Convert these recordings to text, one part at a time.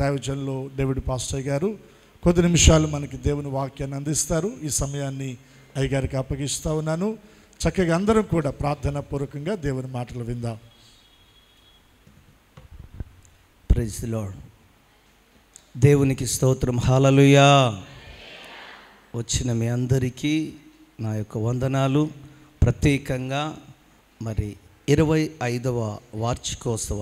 దైవజనులు David pastor గారు కొద్ది నిమిషాలు మనకి దేవుని వాక్యాన్ని అందిస్తారు. ఈ సమయాన్ని అయ్యగారికి అప్పగిస్తూ ఉన్నాను. చక్కగా అందరం కూడా ప్రార్థనా పూర్వకంగా దేవుని మాటలు విందాం. Praise the Lord. దేవునికి స్తోత్రం. హల్లెలూయా. వచ్చిన మీ అందరికీ నా యొక్క వందనాలు. ప్రత్యేకంగా మరి 25వ వార్షికోత్సవ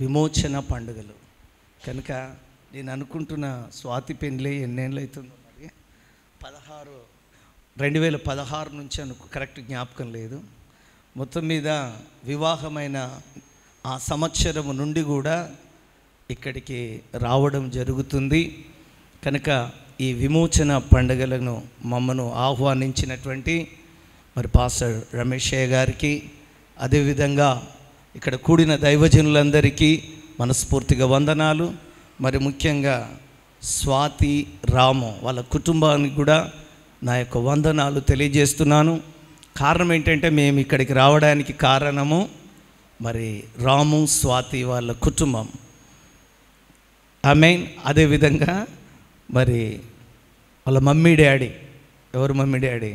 విమోచన పండుగలు కనుక నేను అనుకుంటున్న స్వాతి పెళ్ళి ఎన్నేళ్ళు అవుతుందో మరి 2016 నుంచి కరెక్ట్ జ్ఞాపకం లేదు. మొత్తం మీద వివాహమైన ఆ సంవత్సరం నుండి కూడా ఇక్కడికి రావడం జరుగుతుంది. కనుక ఈ విమోచన పండుగలను మమ్మను ఆహ్వానించినటువంటి మరి పాస్టర్ రమేషయ్య గారికి, అదేవిధంగా ఇక్కడ కూడిన దైవజనులందరికీ మనస్ఫూర్తిగా వందనాలు. మరి ముఖ్యంగా స్వాతి రాము వాళ్ళ కుటుంబానికి కూడా నా యొక్క వందనాలు తెలియజేస్తున్నాను. కారణం ఏంటంటే మేము ఇక్కడికి రావడానికి కారణము మరి రాము స్వాతి వాళ్ళ కుటుంబం. ఆమేన్. అదేవిధంగా మరి వాళ్ళ మమ్మీ డాడీ, ఎవరు మమ్మీ డాడీ?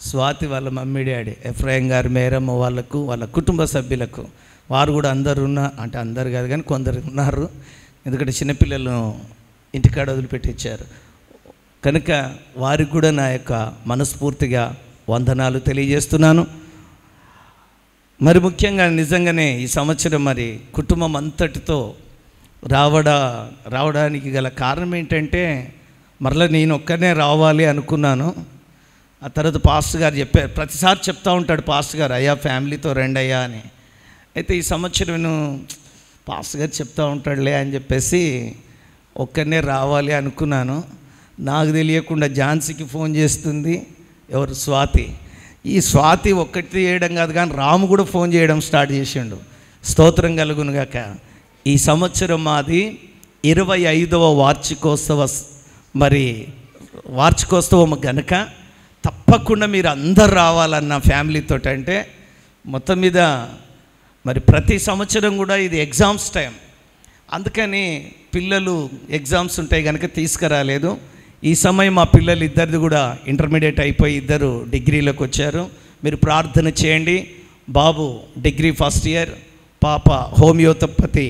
స్వాతి వాళ్ళ మమ్మీ డాడీ ఎఫ్రాయిం గారు, మేరమ్మ వాళ్ళకు, వాళ్ళ కుటుంబ సభ్యులకు, వారు కూడా అందరు అంటే అందరు కాదు కానీ కొందరు ఉన్నారు. ఎందుకంటే చిన్నపిల్లలను ఇంటికాడ వదిలిపెట్టించారు కనుక వారికి కూడా నా యొక్క మనస్ఫూర్తిగా వందనాలు తెలియజేస్తున్నాను. మరి ముఖ్యంగా నిజంగానే ఈ సంవత్సరం మరి కుటుంబం అంతటితో రావడానికి గల కారణం ఏంటంటే మరలా నేను ఒక్కనే రావాలి అనుకున్నాను. ఆ తర్వాత పాస్టర్ గారు చెప్పారు, ప్రతిసారి చెప్తూ ఉంటాడు పాస్టర్ గారు, అయ్యా ఫ్యామిలీతో రండి అయ్యా అని. అయితే ఈ సంవత్సరం నేను పాస్టర్ గారు చెప్తూ ఉంటాడులే అని చెప్పేసి ఒక్కనే రావాలి అనుకున్నాను. నాకు తెలియకుండా ఝాన్సీకి ఫోన్ చేస్తుంది. ఎవరు? స్వాతి. ఈ స్వాతి ఒక్కటి చేయడం కాదు కానీ రాము కూడా ఫోన్ చేయడం స్టార్ట్ చేసిండు. స్తోత్రం కలుగునుగాక. ఈ సంవత్సరం మాది 25వ వార్షికోత్సవం కనుక తప్పకుండా మీరు అందరు రావాలన్న ఫ్యామిలీతో. అంటే మొత్తం మీద మరి ప్రతి సంవత్సరం కూడా ఇది ఎగ్జామ్స్ టైం, అందుకని పిల్లలు ఎగ్జామ్స్ ఉంటాయి కనుక తీసుకురాలేదు. ఈ సమయం మా పిల్లలు ఇద్దరిది కూడా ఇంటర్మీడియట్ అయిపోయి ఇద్దరు డిగ్రీలోకి వచ్చారు. మీరు ప్రార్థన చేయండి. బాబు డిగ్రీ ఫస్ట్ ఇయర్, పాప హోమియోపతి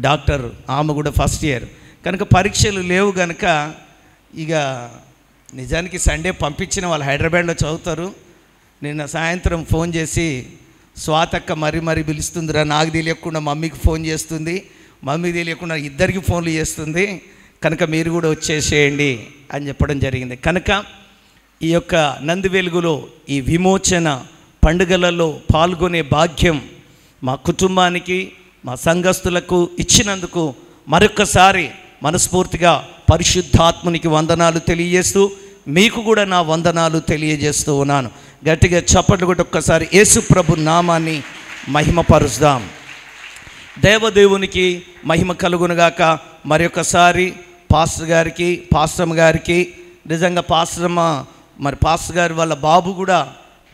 డాక్టర్, ఆమె కూడా ఫస్ట్ ఇయర్. కనుక పరీక్షలు లేవు కనుక ఇక నిజానికి సండే పంపించిన వాళ్ళు హైదరాబాద్లో చదువుతారు. నిన్న సాయంత్రం ఫోన్ చేసి స్వాతక్క మరీ పిలుస్తుందిరా, నాకు తెలియకుండా మమ్మీకి ఫోన్ చేస్తుంది, మమ్మీకి తెలియకుండా ఇద్దరికి ఫోన్లు చేస్తుంది, కనుక మీరు కూడా వచ్చేసేయండి అని చెప్పడం జరిగింది. కనుక ఈ యొక్క నంది వెలుగులో ఈ విమోచన పండుగలలో పాల్గొనే భాగ్యం మా కుటుంబానికి, మా సంఘస్థులకు ఇచ్చినందుకు మరొక్కసారి మనస్ఫూర్తిగా పరిశుద్ధాత్మునికి వందనాలు తెలియజేస్తూ మీకు కూడా నా వందనాలు తెలియజేస్తూ ఉన్నాను. గట్టిగా చప్పట్లు కొట్టి ఒక్కసారి యేసు ప్రభు నామాన్ని మహిమపరుస్తాం. దేవదేవునికి మహిమ కలుగునుగాక. మరొకసారి పాస్టర్ గారికి, పాస్టమ్ గారికి, నిజంగా పాస్టర్ గారు వాళ్ళ బాబు కూడా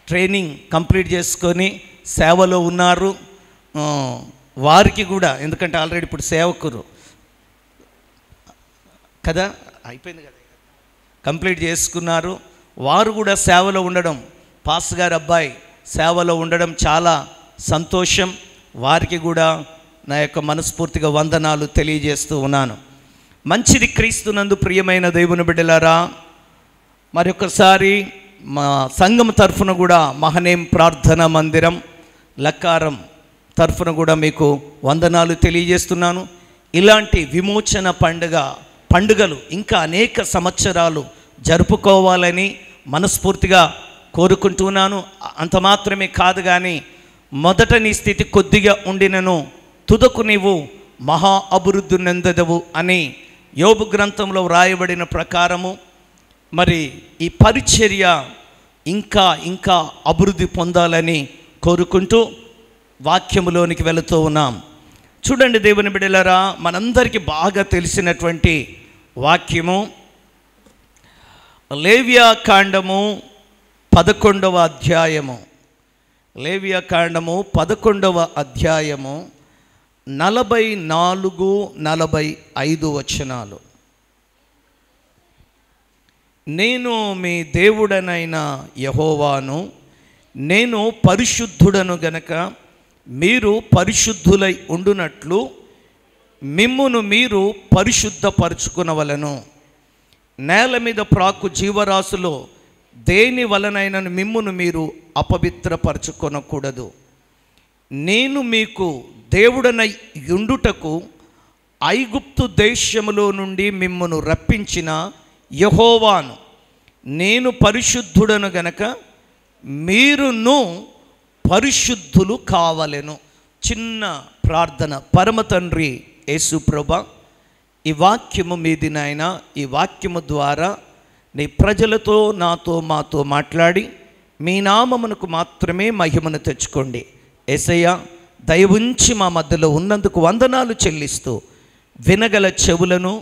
ట్రైనింగ్ కంప్లీట్ చేసుకొని సేవలో ఉన్నారు. వారికి కూడా, ఎందుకంటే ఆల్రెడీ ఇప్పుడు సేవకురు కదా, అయిపోయింది కదా, కంప్లీట్ చేసుకున్నారు. వారు కూడా సేవలో ఉండడం, పాస్టర్ గారి అబ్బాయి సేవలో ఉండడం చాలా సంతోషం. వారికి కూడా నా యొక్క మనస్ఫూర్తిగా వందనాలు తెలియజేస్తూ ఉన్నాను. మంచిది క్రీస్తునందు ప్రియమైన దేవుని బిడ్డలారా, మరొకసారి మా సంఘం తరఫున కూడా మహనేం ప్రార్థనా మందిరం లక్కారం తరఫున కూడా మీకు వందనాలు తెలియజేస్తున్నాను. ఇలాంటి విమోచన పండుగలు ఇంకా అనేక సంవత్సరాలు జరుపుకోవాలని మనస్ఫూర్తిగా కోరుకుంటున్నాను. అంత మాత్రమే కాదు కానీ మొదట నీ స్థితి కొద్దిగా ఉండినను తుదకు నీవు మహా అభివృద్ధి నందెదవు అని యోబు గ్రంథంలో వ్రాయబడిన ప్రకారము మరి ఈ పరిచర్య ఇంకా అభివృద్ధి పొందాలని కోరుకుంటూ వాక్యములోనికి వెళుతూ ఉన్నాం. చూడండి దేవుని బిడ్డలారా, మనందరికీ బాగా తెలిసినటువంటి వాక్యము లేవియాకాండము 11వ అధ్యాయము. లేవియాకాండము 11వ అధ్యాయము 44, 45 వచనాలు. నేను మీ దేవుడనైన యెహోవాను, నేను పరిశుద్ధుడను గనక మీరు పరిశుద్ధులై ఉండునట్లు మిమ్మును మీరు పరిశుద్ధపరచుకునవలెను. నేల మీద ప్రాకు జీవరాశులో దేని వలనైనను మిమ్మును మీరు అపవిత్రపరచుకొనకూడదు. నేను మీకు దేవుడనై ఉండుటకు ఐగుప్తు దేశములో నుండి మిమ్మును రప్పించిన యెహోవాను. నేను పరిశుద్ధుడను గనక మీరును పరిశుద్ధులు కావలెను. చిన్న ప్రార్థన. పరమ తండ్రి యేసు ప్రభువా, ఈ వాక్యము మీది నాయన. ఈ వాక్యము ద్వారా నీ ప్రజలతో నాతో మాతో మాట్లాడి మీ నామమునకు మాత్రమే మహిమను తెచ్చుకోండి. యేసయ్య, దయ ఉంచి మా మధ్యలో ఉన్నందుకు వందనాలు చెల్లిస్తూ వినగల చెవులను,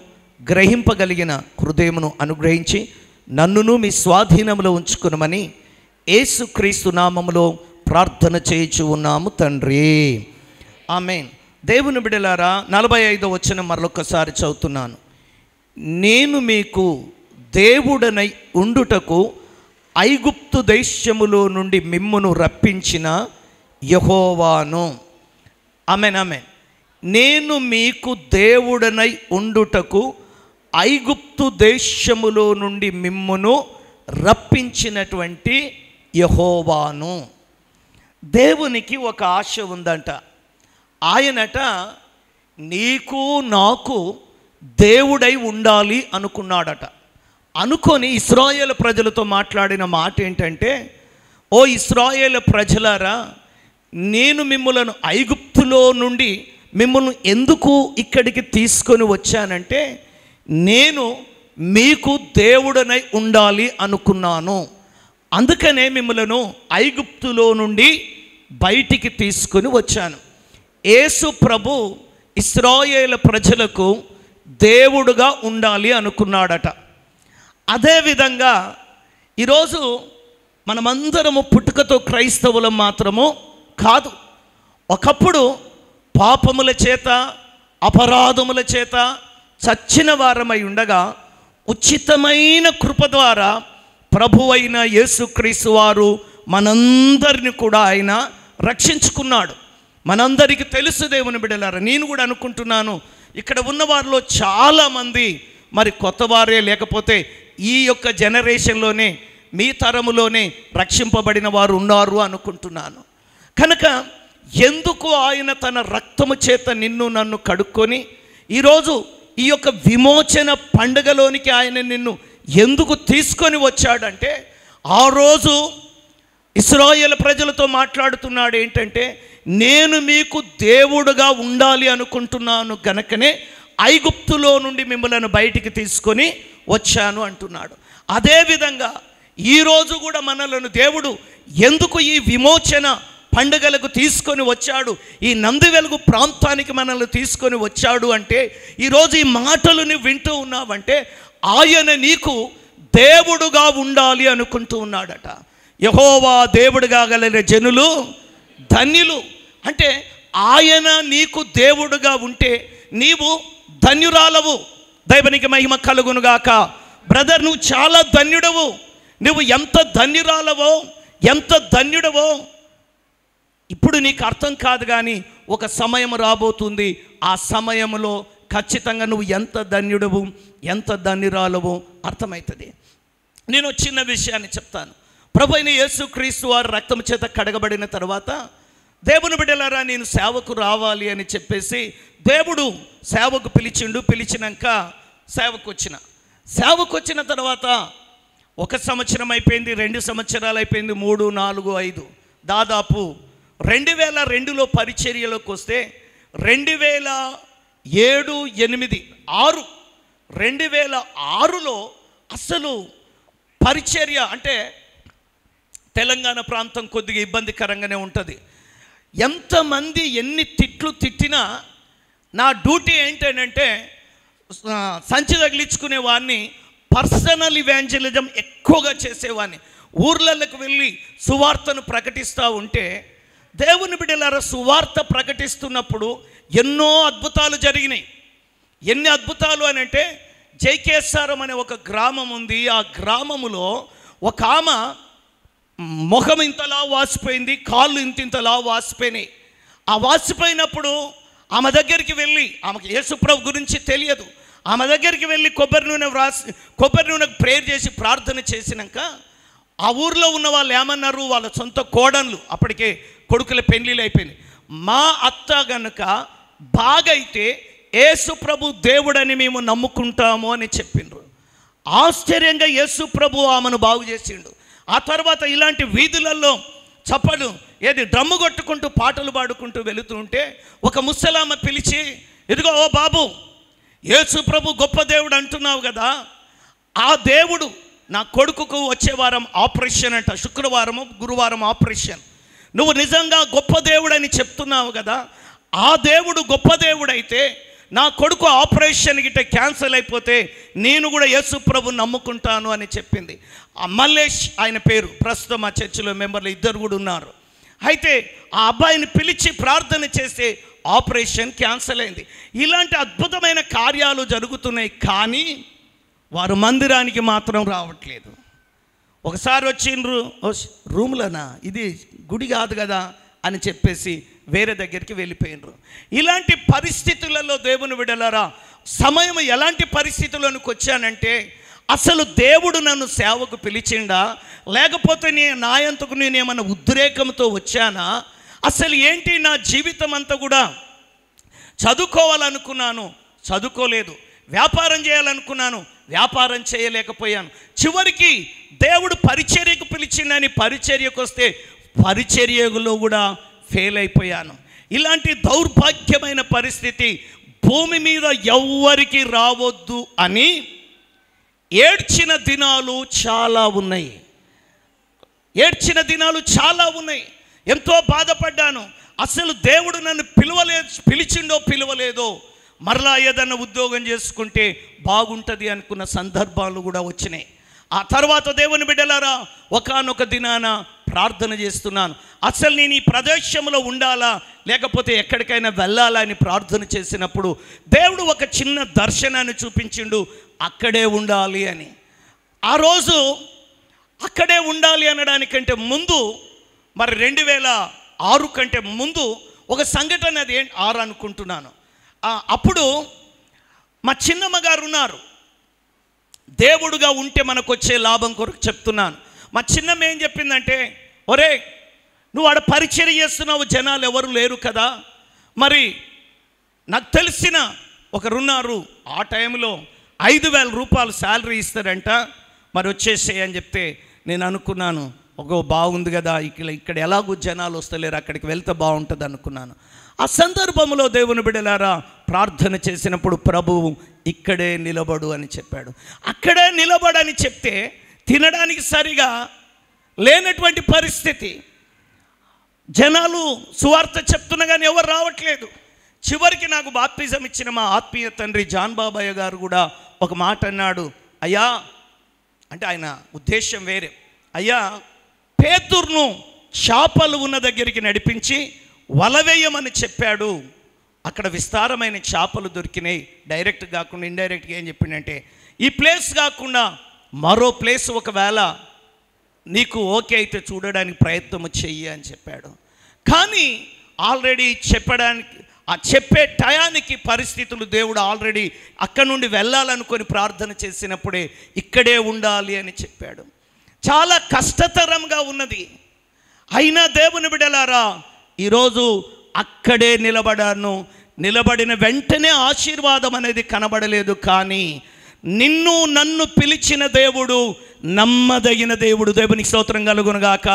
గ్రహింపగలిగిన హృదయమును అనుగ్రహించి నన్నును మీ స్వాధీనంలో ఉంచుకునమని యేసుక్రీస్తు నామములో ప్రార్థన చేయించు ఉన్నాము తండ్రి. ఆమేన్. దేవుని బిడ్డలారా, 45వ వచనం మరొకసారి చదువుతున్నాను. నేను మీకు దేవుడనై ఉండుటకు ఐగుప్తు దేశములో నుండి మిమ్మును రప్పించిన యెహోవాను. ఆమేన్, ఆమేన్. నేను మీకు దేవుడనై ఉండుటకు ఐగుప్తు దేశములో నుండి మిమ్మును రప్పించినటువంటి యెహోవాను. దేవునికి ఒక ఆశ ఉందంట. ఆయనట నీకు నాకు దేవుడై ఉండాలి అనుకున్నాడట. అనుకొని ఇశ్రాయేలు ప్రజలతో మాట్లాడిన మాట ఏంటంటే, ఓ ఇశ్రాయేలు ప్రజలారా, నేను మిమ్ములను ఐగుప్తులో నుండి మిమ్మల్ని ఎందుకు ఇక్కడికి తీసుకొని వచ్చానంటే, నేను మీకు దేవుడనై ఉండాలి అనుకున్నాను. అందుకనే మిమ్మలను ఐగుప్తులో నుండి బయటికి తీసుకొని వచ్చాను. యేసు ప్రభు ఇశ్రాయేలు ప్రజలకు దేవుడుగా ఉండాలి అనుకున్నాడట. అదేవిధంగా ఈరోజు మనమందరము పుట్టుకతో క్రైస్తవులం మాత్రము కాదు. ఒకప్పుడు పాపముల చేత, అపరాధముల చేత చచ్చిన వారమై ఉండగా ఉచితమైన కృప ద్వారా ప్రభువైన యేసుక్రీస్తు వారు మనందరిని కూడా ఆయన రక్షించుకున్నాడు. మనందరికీ తెలుసు దేవుని బిడ్డలారా. నేను కూడా అనుకుంటున్నాను, ఇక్కడ ఉన్న వారిలో చాలామంది మరి కొత్తవారే, లేకపోతే ఈ యొక్క జనరేషన్లోనే, మీ తరములోనే రక్షింపబడిన వారు ఉన్నారు అనుకుంటున్నాను. కనుక ఎందుకు ఆయన తన రక్తము చేత నిన్ను నన్ను కడుక్కొని ఈరోజు ఈ యొక్క విమోచన పండుగలోనికి ఆయన నిన్ను ఎందుకు తీసుకొని వచ్చాడంటే, ఆ రోజు ఇశ్రాయేలు ప్రజలతో మాట్లాడుతున్నాడు ఏంటంటే, నేను మీకు దేవుడుగా ఉండాలి అనుకుంటున్నాను గనకనే ఐగుప్తులో నుండి మిమ్మల్ని బయటికి తీసుకొని వచ్చాను అంటున్నాడు. అదేవిధంగా ఈరోజు కూడా మనలను దేవుడు ఎందుకు ఈ విమోచన పండుగలకు తీసుకొని వచ్చాడు, ఈ నంది వెలుగు ప్రాంతానికి మనల్ని తీసుకొని వచ్చాడు అంటే, ఈరోజు ఈ మాటలను వింటూ ఉన్నావంటే ఆయన నీకు దేవుడుగా ఉండాలి అనుకుంటూ ఉన్నాడట. యెహోవా దేవుడుగా గల జనులు ధన్యులు. అంటే ఆయన నీకు దేవుడుగా ఉంటే నీవు ధన్యురాలవు. దైవానికి మహిమ కలుగునుగాక. బ్రదర్, నువ్వు చాలా ధన్యుడవు. నువ్వు ఎంత ధన్యురాలవో, ఎంత ధన్యుడవో ఇప్పుడు నీకు అర్థం కాదు, కానీ ఒక సమయం రాబోతుంది. ఆ సమయంలో ఖచ్చితంగా నువ్వు ఎంత ధన్యుడవు, ఎంత ధన్యురాలవో అర్థమవుతుంది. నేను చిన్న విషయాన్ని చెప్తాను. ప్రభు అయిన యేసుక్రీస్తు వారు రక్తం చేత కడగబడిన తర్వాత, దేవుని బిడ్డలారా నేను సేవకు రావాలి అని చెప్పేసి దేవుడు సేవకు పిలిచిండు. పిలిచినాక సేవకు వచ్చిన తర్వాత 1 సంవత్సరం అయిపోయింది, 2 సంవత్సరాలు అయిపోయింది, 3, 4, 5, దాదాపు 2002లో పరిచర్యలోకి వస్తే 2007, 8, 6, 2006లో అసలు పరిచర్య అంటే తెలంగాణ ప్రాంతం కొద్దిగా ఇబ్బందికరంగానే ఉంటుంది. ఎంతమంది ఎన్ని తిట్లు తిట్టినా నా డ్యూటీ ఏంటంటే సంచి తగిలించుకునే వాడిని, పర్సనల్ ఇవాంజలిజం ఎక్కువగా చేసేవాడిని. ఊర్లలోకి వెళ్ళి సువార్తను ప్రకటిస్తూ ఉంటే దేవుని బిడ్డలారా, సువార్త ప్రకటిస్తున్నప్పుడు ఎన్నో అద్భుతాలు జరిగినాయి. ఎన్ని అద్భుతాలు అని అంటే, జైకేశ్వరం అనే ఒక గ్రామం ఉంది. ఆ గ్రామములో ఒక ఆమె ముఖం ఇంతలా వాసిపోయింది, కాళ్ళు ఇంతలా వాసిపోయినాయి. ఆ వాసిపోయినప్పుడు ఆమె దగ్గరికి వెళ్ళి, ఆమెకు యేసుప్రభు గురించి తెలియదు, ఆమె దగ్గరికి వెళ్ళి కొబ్బరి నూనె ప్రేయర్ చేసి ప్రార్థన చేసినాక ఆ ఊర్లో ఉన్న వాళ్ళు ఏమన్నారు, వాళ్ళ సొంత కోడన్లు, అప్పటికే కొడుకుల పెళ్ళిళ్ళు అయిపోయింది, మా అత్త గనుక బాగైతే యేసుప్రభు దేవుడని మేము నమ్ముకుంటాము అని చెప్పిండ్రు. ఆశ్చర్యంగా యేసుప్రభు ఆమెను బాగు చేసిండు. ఆ తర్వాత ఇలాంటి వీధులలో చప్పలు డ్రమ్ము కొట్టుకుంటూ పాటలు పాడుకుంటూ వెళుతుంటే ఒక ముసలామ పిలిచి, ఇదిగో ఓ బాబు, యేసుప్రభు గొప్ప దేవుడు అంటున్నావు కదా, ఆ దేవుడు నా కొడుకుకు వచ్చే వారం ఆపరేషన్ అంట, శుక్రవారము గురువారం ఆపరేషన్, నువ్వు నిజంగా గొప్ప దేవుడని చెప్తున్నావు కదా, ఆ దేవుడు గొప్ప దేవుడైతే నా కొడుకు ఆపరేషన్ గిట్ట క్యాన్సిల్ అయిపోతే నేను కూడా యేసుప్రభు నమ్ముకుంటాను అని చెప్పింది. ఆ మల్లేష్ ఆయన పేరు, ప్రస్తుతం ఆ చర్చిలో మెంబర్లు ఇద్దరు కూడా ఉన్నారు. అయితే ఆ అబ్బాయిని పిలిచి ప్రార్థన చేస్తే ఆపరేషన్ క్యాన్సిల్ అయింది. ఇలాంటి అద్భుతమైన కార్యాలు జరుగుతున్నాయి, కానీ వారు మందిరానికి మాత్రం రావట్లేదు. ఒకసారి వచ్చిండ్రు, రూమ్లోనా, ఇది గుడి కాదు కదా అని చెప్పేసి వేరే దగ్గరికి వెళ్ళిపోయినరు. ఇలాంటి పరిస్థితులలో దేవుని విడలారా, సమయం ఎలాంటి పరిస్థితుల్లోనికి వచ్చానంటే, అసలు దేవుడు నన్ను సేవకు పిలిచిండా, లేకపోతే నా అంతకు నేను ఏమన్నా ఉద్రేకంతో వచ్చానా, అసలు ఏంటి నా జీవితం అంతా కూడా చదువుకోవాలనుకున్నాను, చదువుకోలేదు, వ్యాపారం చేయాలనుకున్నాను, వ్యాపారం చేయలేకపోయాను, చివరికి దేవుడు పరిచర్యకు పిలిచిండని పరిచర్యకు వస్తే పరిచర్యలో కూడా ఫెయిల్ అయిపోయాను. ఇలాంటి దౌర్భాగ్యమైన పరిస్థితి భూమి మీద ఎవ్వరికి రావద్దు అని ఏడ్చిన దినాలు చాలా ఉన్నాయి. ఎంతో బాధపడ్డాను. అసలు దేవుడు నన్ను పిలిచిండో మరలా ఏదన్నా ఉద్యోగం చేసుకుంటే బాగుంటుంది అనుకున్న సందర్భాలు కూడా వచ్చినాయి. ఆ తర్వాత దేవుని బిడ్డలారా, ఒకానొక దినాన ప్రార్థన చేస్తున్నాను, అసలు నేను ఈ ప్రదేశంలో ఉండాలా లేకపోతే ఎక్కడికైనా వెళ్ళాలా అని ప్రార్థన చేసినప్పుడు దేవుడు ఒక చిన్న దర్శనాన్ని చూపించిండు, అక్కడే ఉండాలి అని. ఆ రోజు అక్కడే ఉండాలి అనడానికంటే ముందు, మరి 2006 కంటే ముందు ఒక సంఘటన, అది 6 అనుకుంటున్నాను. అప్పుడు మా చిన్నమ్మ గారు ఉన్నారు. దేవుడుగా ఉంటే మనకు వచ్చే లాభం కొరకు చెప్తున్నాను. మా చిన్నమ్మ ఏం చెప్పిందంటే, ఒరే నువ్వు ఆడ పరిచర్య చేస్తున్నావు, జనాలు ఎవరు లేరు కదా, మరి నాకు తెలిసిన ఒకరున్నారు, ఆ టైంలో 5,000 రూపాయలు శాలరీ ఇస్తారంట, మరి వచ్చేసేయి అని చెప్తే నేను అనుకున్నాను, బాగుంది కదా, ఇక్కడ ఎలాగూ జనాలు వస్తలేరు, అక్కడికి వెళ్తే బాగుంటుంది అనుకున్నాను. ఆ సందర్భంలో దేవుని బిడ్డలారా, ప్రార్థన చేసినప్పుడు ప్రభువు ఇక్కడే నిలబడు అని చెప్పాడు. అక్కడే నిలబడని చెప్తే తినడానికి సరిగా లేనటువంటి పరిస్థితి, జనాలు సువార్త చెప్తున్నా కానీ ఎవరు రావట్లేదు. చివరికి నాకు బాప్తిజం ఇచ్చిన మా ఆత్మీయ తండ్రి జాన్ బాబాయ్ గారు కూడా ఒక మాట అన్నాడు, అయ్యా, అంటే ఆయన ఉద్దేశం వేరే, అయ్యా పేతురును చేపలు ఉన్న దగ్గరికి నడిపించి వలవేయమని చెప్పాడు, అక్కడ విస్తారమైన చేపలు దొరికినాయి, డైరెక్ట్ కాకుండా ఇండైరెక్ట్గా ఏం చెప్పిండంటే, ఈ ప్లేస్ కాకుండా మరో ప్లేస్ ఒకవేళ నీకు ఓకే అయితే చూడడానికి ప్రయత్నం చెయ్యి అని చెప్పాడు. కానీ ఆల్రెడీ చెప్పే టయానికి పరిస్థితులు దేవుడు ఆల్రెడీ అక్కడ నుండి వెళ్ళాలనుకొని ప్రార్థన చేసినప్పుడే ఇక్కడే ఉండాలి అని చెప్పాడు. చాలా కష్టతరంగా ఉన్నది. అయినా దేవుని బిడ్డలారా, ఈరోజు అక్కడే నిలబడిన వెంటనే ఆశీర్వాదం అనేది కనబడలేదు, కానీ నిన్ను నన్ను పిలిచిన దేవుడు నమ్మదగిన దేవుడు. దేవునికి స్తోత్రం కలుగునుగాక.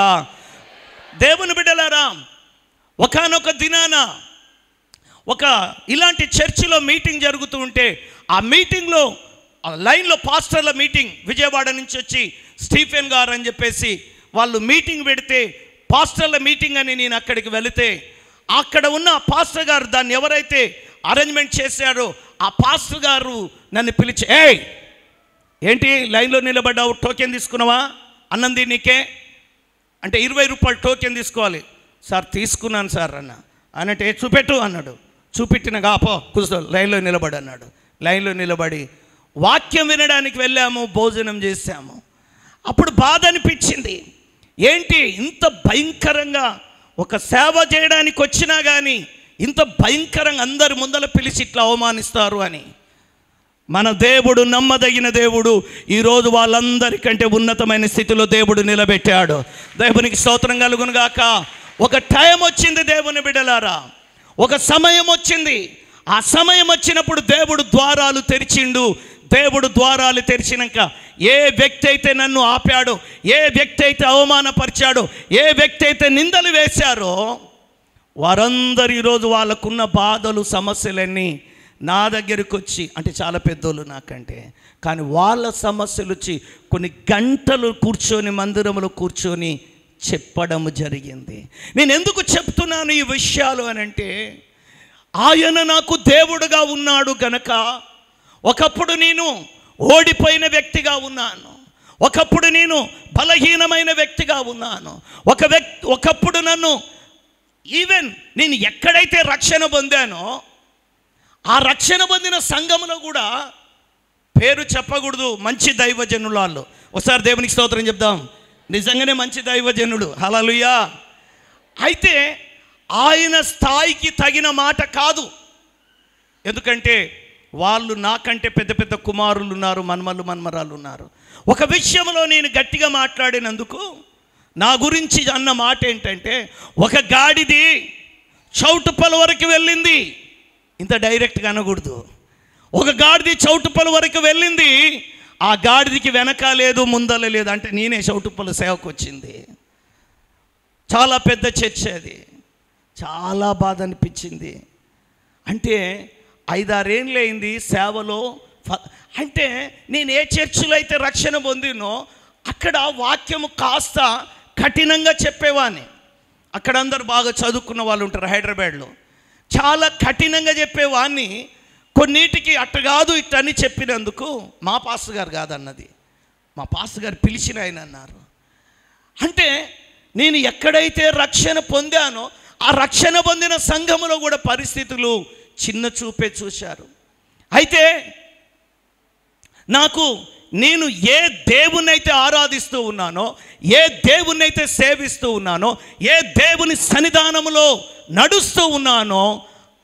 దేవుని బిడ్డలారా, ఒకానొక దినాన ఇలాంటి చర్చిలో మీటింగ్ జరుగుతూ ఉంటే, ఆ మీటింగ్లో లైన్లో పాస్టర్ల మీటింగ్, విజయవాడ నుంచి వచ్చి స్టీఫెన్ గారు అని చెప్పేసి వాళ్ళు మీటింగ్ పెడితే, పాస్టర్ల మీటింగ్ అని నేను అక్కడికి వెళితే, అక్కడ ఉన్న పాస్టర్ గారు దాన్ని ఎవరైతే అరేంజ్మెంట్ చేశారో ఆ పాస్టర్ గారు నన్ను పిలిచి, ఏంటి లైన్లో నిలబడ్డావు, టోకెన్ తీసుకున్నావా, అన్నంది నీకే అంటే 20 రూపాయలు టోకెన్ తీసుకోవాలి, సార్ తీసుకున్నాను సార్ అన్నట్టు చూపెట్టు అన్నాడు. చూపెట్టినగా పో కూర్చో లైన్లో నిలబడి అన్నాడు. లైన్లో నిలబడి వాక్యం వినడానికి వెళ్ళాము, భోజనం చేశాము. అప్పుడు బాధ అనిపించింది. ఏంటి ఇంత భయంకరంగా ఒక సేవ చేయడానికి వచ్చినా కానీ ఇంత భయంకరంగా అందరి ముందర పిలిచి ఇట్లా అవమానిస్తారు అని. మన దేవుడు నమ్మదగిన దేవుడు. ఈరోజు వాళ్ళందరికంటే ఉన్నతమైన స్థితిలో దేవుడు నిలబెట్టాడు. దేవునికి స్తోత్రం కలుగును గాక. ఒక టైం వచ్చింది దేవుని బిడ్డలారా, ఒక సమయం వచ్చింది. ఆ సమయం వచ్చినప్పుడు దేవుడు ద్వారాలు తెరిచిండు. దేవుడు ద్వారాలు తెరిచినాక ఏ వ్యక్తి అయితే నన్ను ఆపాడో, ఏ వ్యక్తి అయితే అవమానపరిచాడో, ఏ వ్యక్తి అయితే నిందలు వేశారో వారందరూ ఈరోజు వాళ్ళకున్న బాధలు సమస్యలన్నీ నా దగ్గరికి వచ్చి, అంటే చాలా పెద్దోళ్ళు నాకంటే, కానీ వాళ్ళ సమస్యలు వచ్చి కొన్ని గంటలు కూర్చొని మందిరంలో కూర్చొని చెప్పడం జరిగింది. నేను ఎందుకు చెప్తున్నాను ఈ విషయాలు అని అంటే, ఆయన నాకు దేవుడుగా ఉన్నాడు గనక. ఒకప్పుడు నేను ఓడిపోయిన వ్యక్తిగా ఉన్నాను, ఒకప్పుడు నేను బలహీనమైన వ్యక్తిగా ఉన్నాను, ఒకప్పుడు నన్ను ఈవెన్ నేను ఎక్కడైతే రక్షణ పొందానో ఆ రక్షణ పొందిన సంఘంలో కూడా పేరు చెప్పకూడదు, మంచి దైవజనులు వాళ్ళు. ఒకసారి దేవునికి స్తోత్రం చెప్దాం. నిజంగానే మంచి దైవజనుడు, హల్లెలూయా. అయితే ఆయన స్థాయికి తగిన మాట కాదు. ఎందుకంటే వాళ్ళు నాకంటే పెద్ద పెద్ద కుమారులు ఉన్నారు, మన్మరాలు ఉన్నారు. ఒక విషయంలో నేను గట్టిగా మాట్లాడినందుకు నా గురించి అన్న మాట ఏంటంటే, ఒక గాడిది చౌటుప్పల వరకు వెళ్ళింది. ఇంత డైరెక్ట్గా అనకూడదు. ఒక గాడిది చౌటుప్పల వరకు వెళ్ళింది, ఆ గాడిదికి వెనక లేదు ముందల లేదు. అంటే నేనే చౌటుప్పల సేవకు వచ్చింది. చాలా పెద్ద చర్చ అది. చాలా బాధ అనిపించింది. అంటే 5-6 ఏళ్ళు అయింది సేవలో. అంటే నేను ఏ చర్చిలో అయితే రక్షణ పొందినో అక్కడ వాక్యము కాస్త కఠినంగా చెప్పేవాడిని. అక్కడ అందరూ బాగా చదువుకున్న వాళ్ళు ఉంటారు హైదరాబాద్లో. చాలా కఠినంగా చెప్పేవాడిని. కొన్నిటికి అట్ట కాదు ఇట్టని చెప్పినందుకు మా పాస్టర్ గారు కాదన్నది, మా పాస్టర్ గారు పిలిచిన ఆయన అన్నారు. అంటే నేను ఎక్కడైతే రక్షణ పొందానో ఆ రక్షణ పొందిన సంఘములో కూడా పరిస్థితులు చిన్న చూపే చూశారు. అయితే నేను ఏ దేవునైతే ఆరాధిస్తూ ఉన్నానో, ఏ దేవునైతే సేవిస్తూ ఉన్నానో, ఏ దేవుని సన్నిధానములో నడుస్తూ ఉన్నానో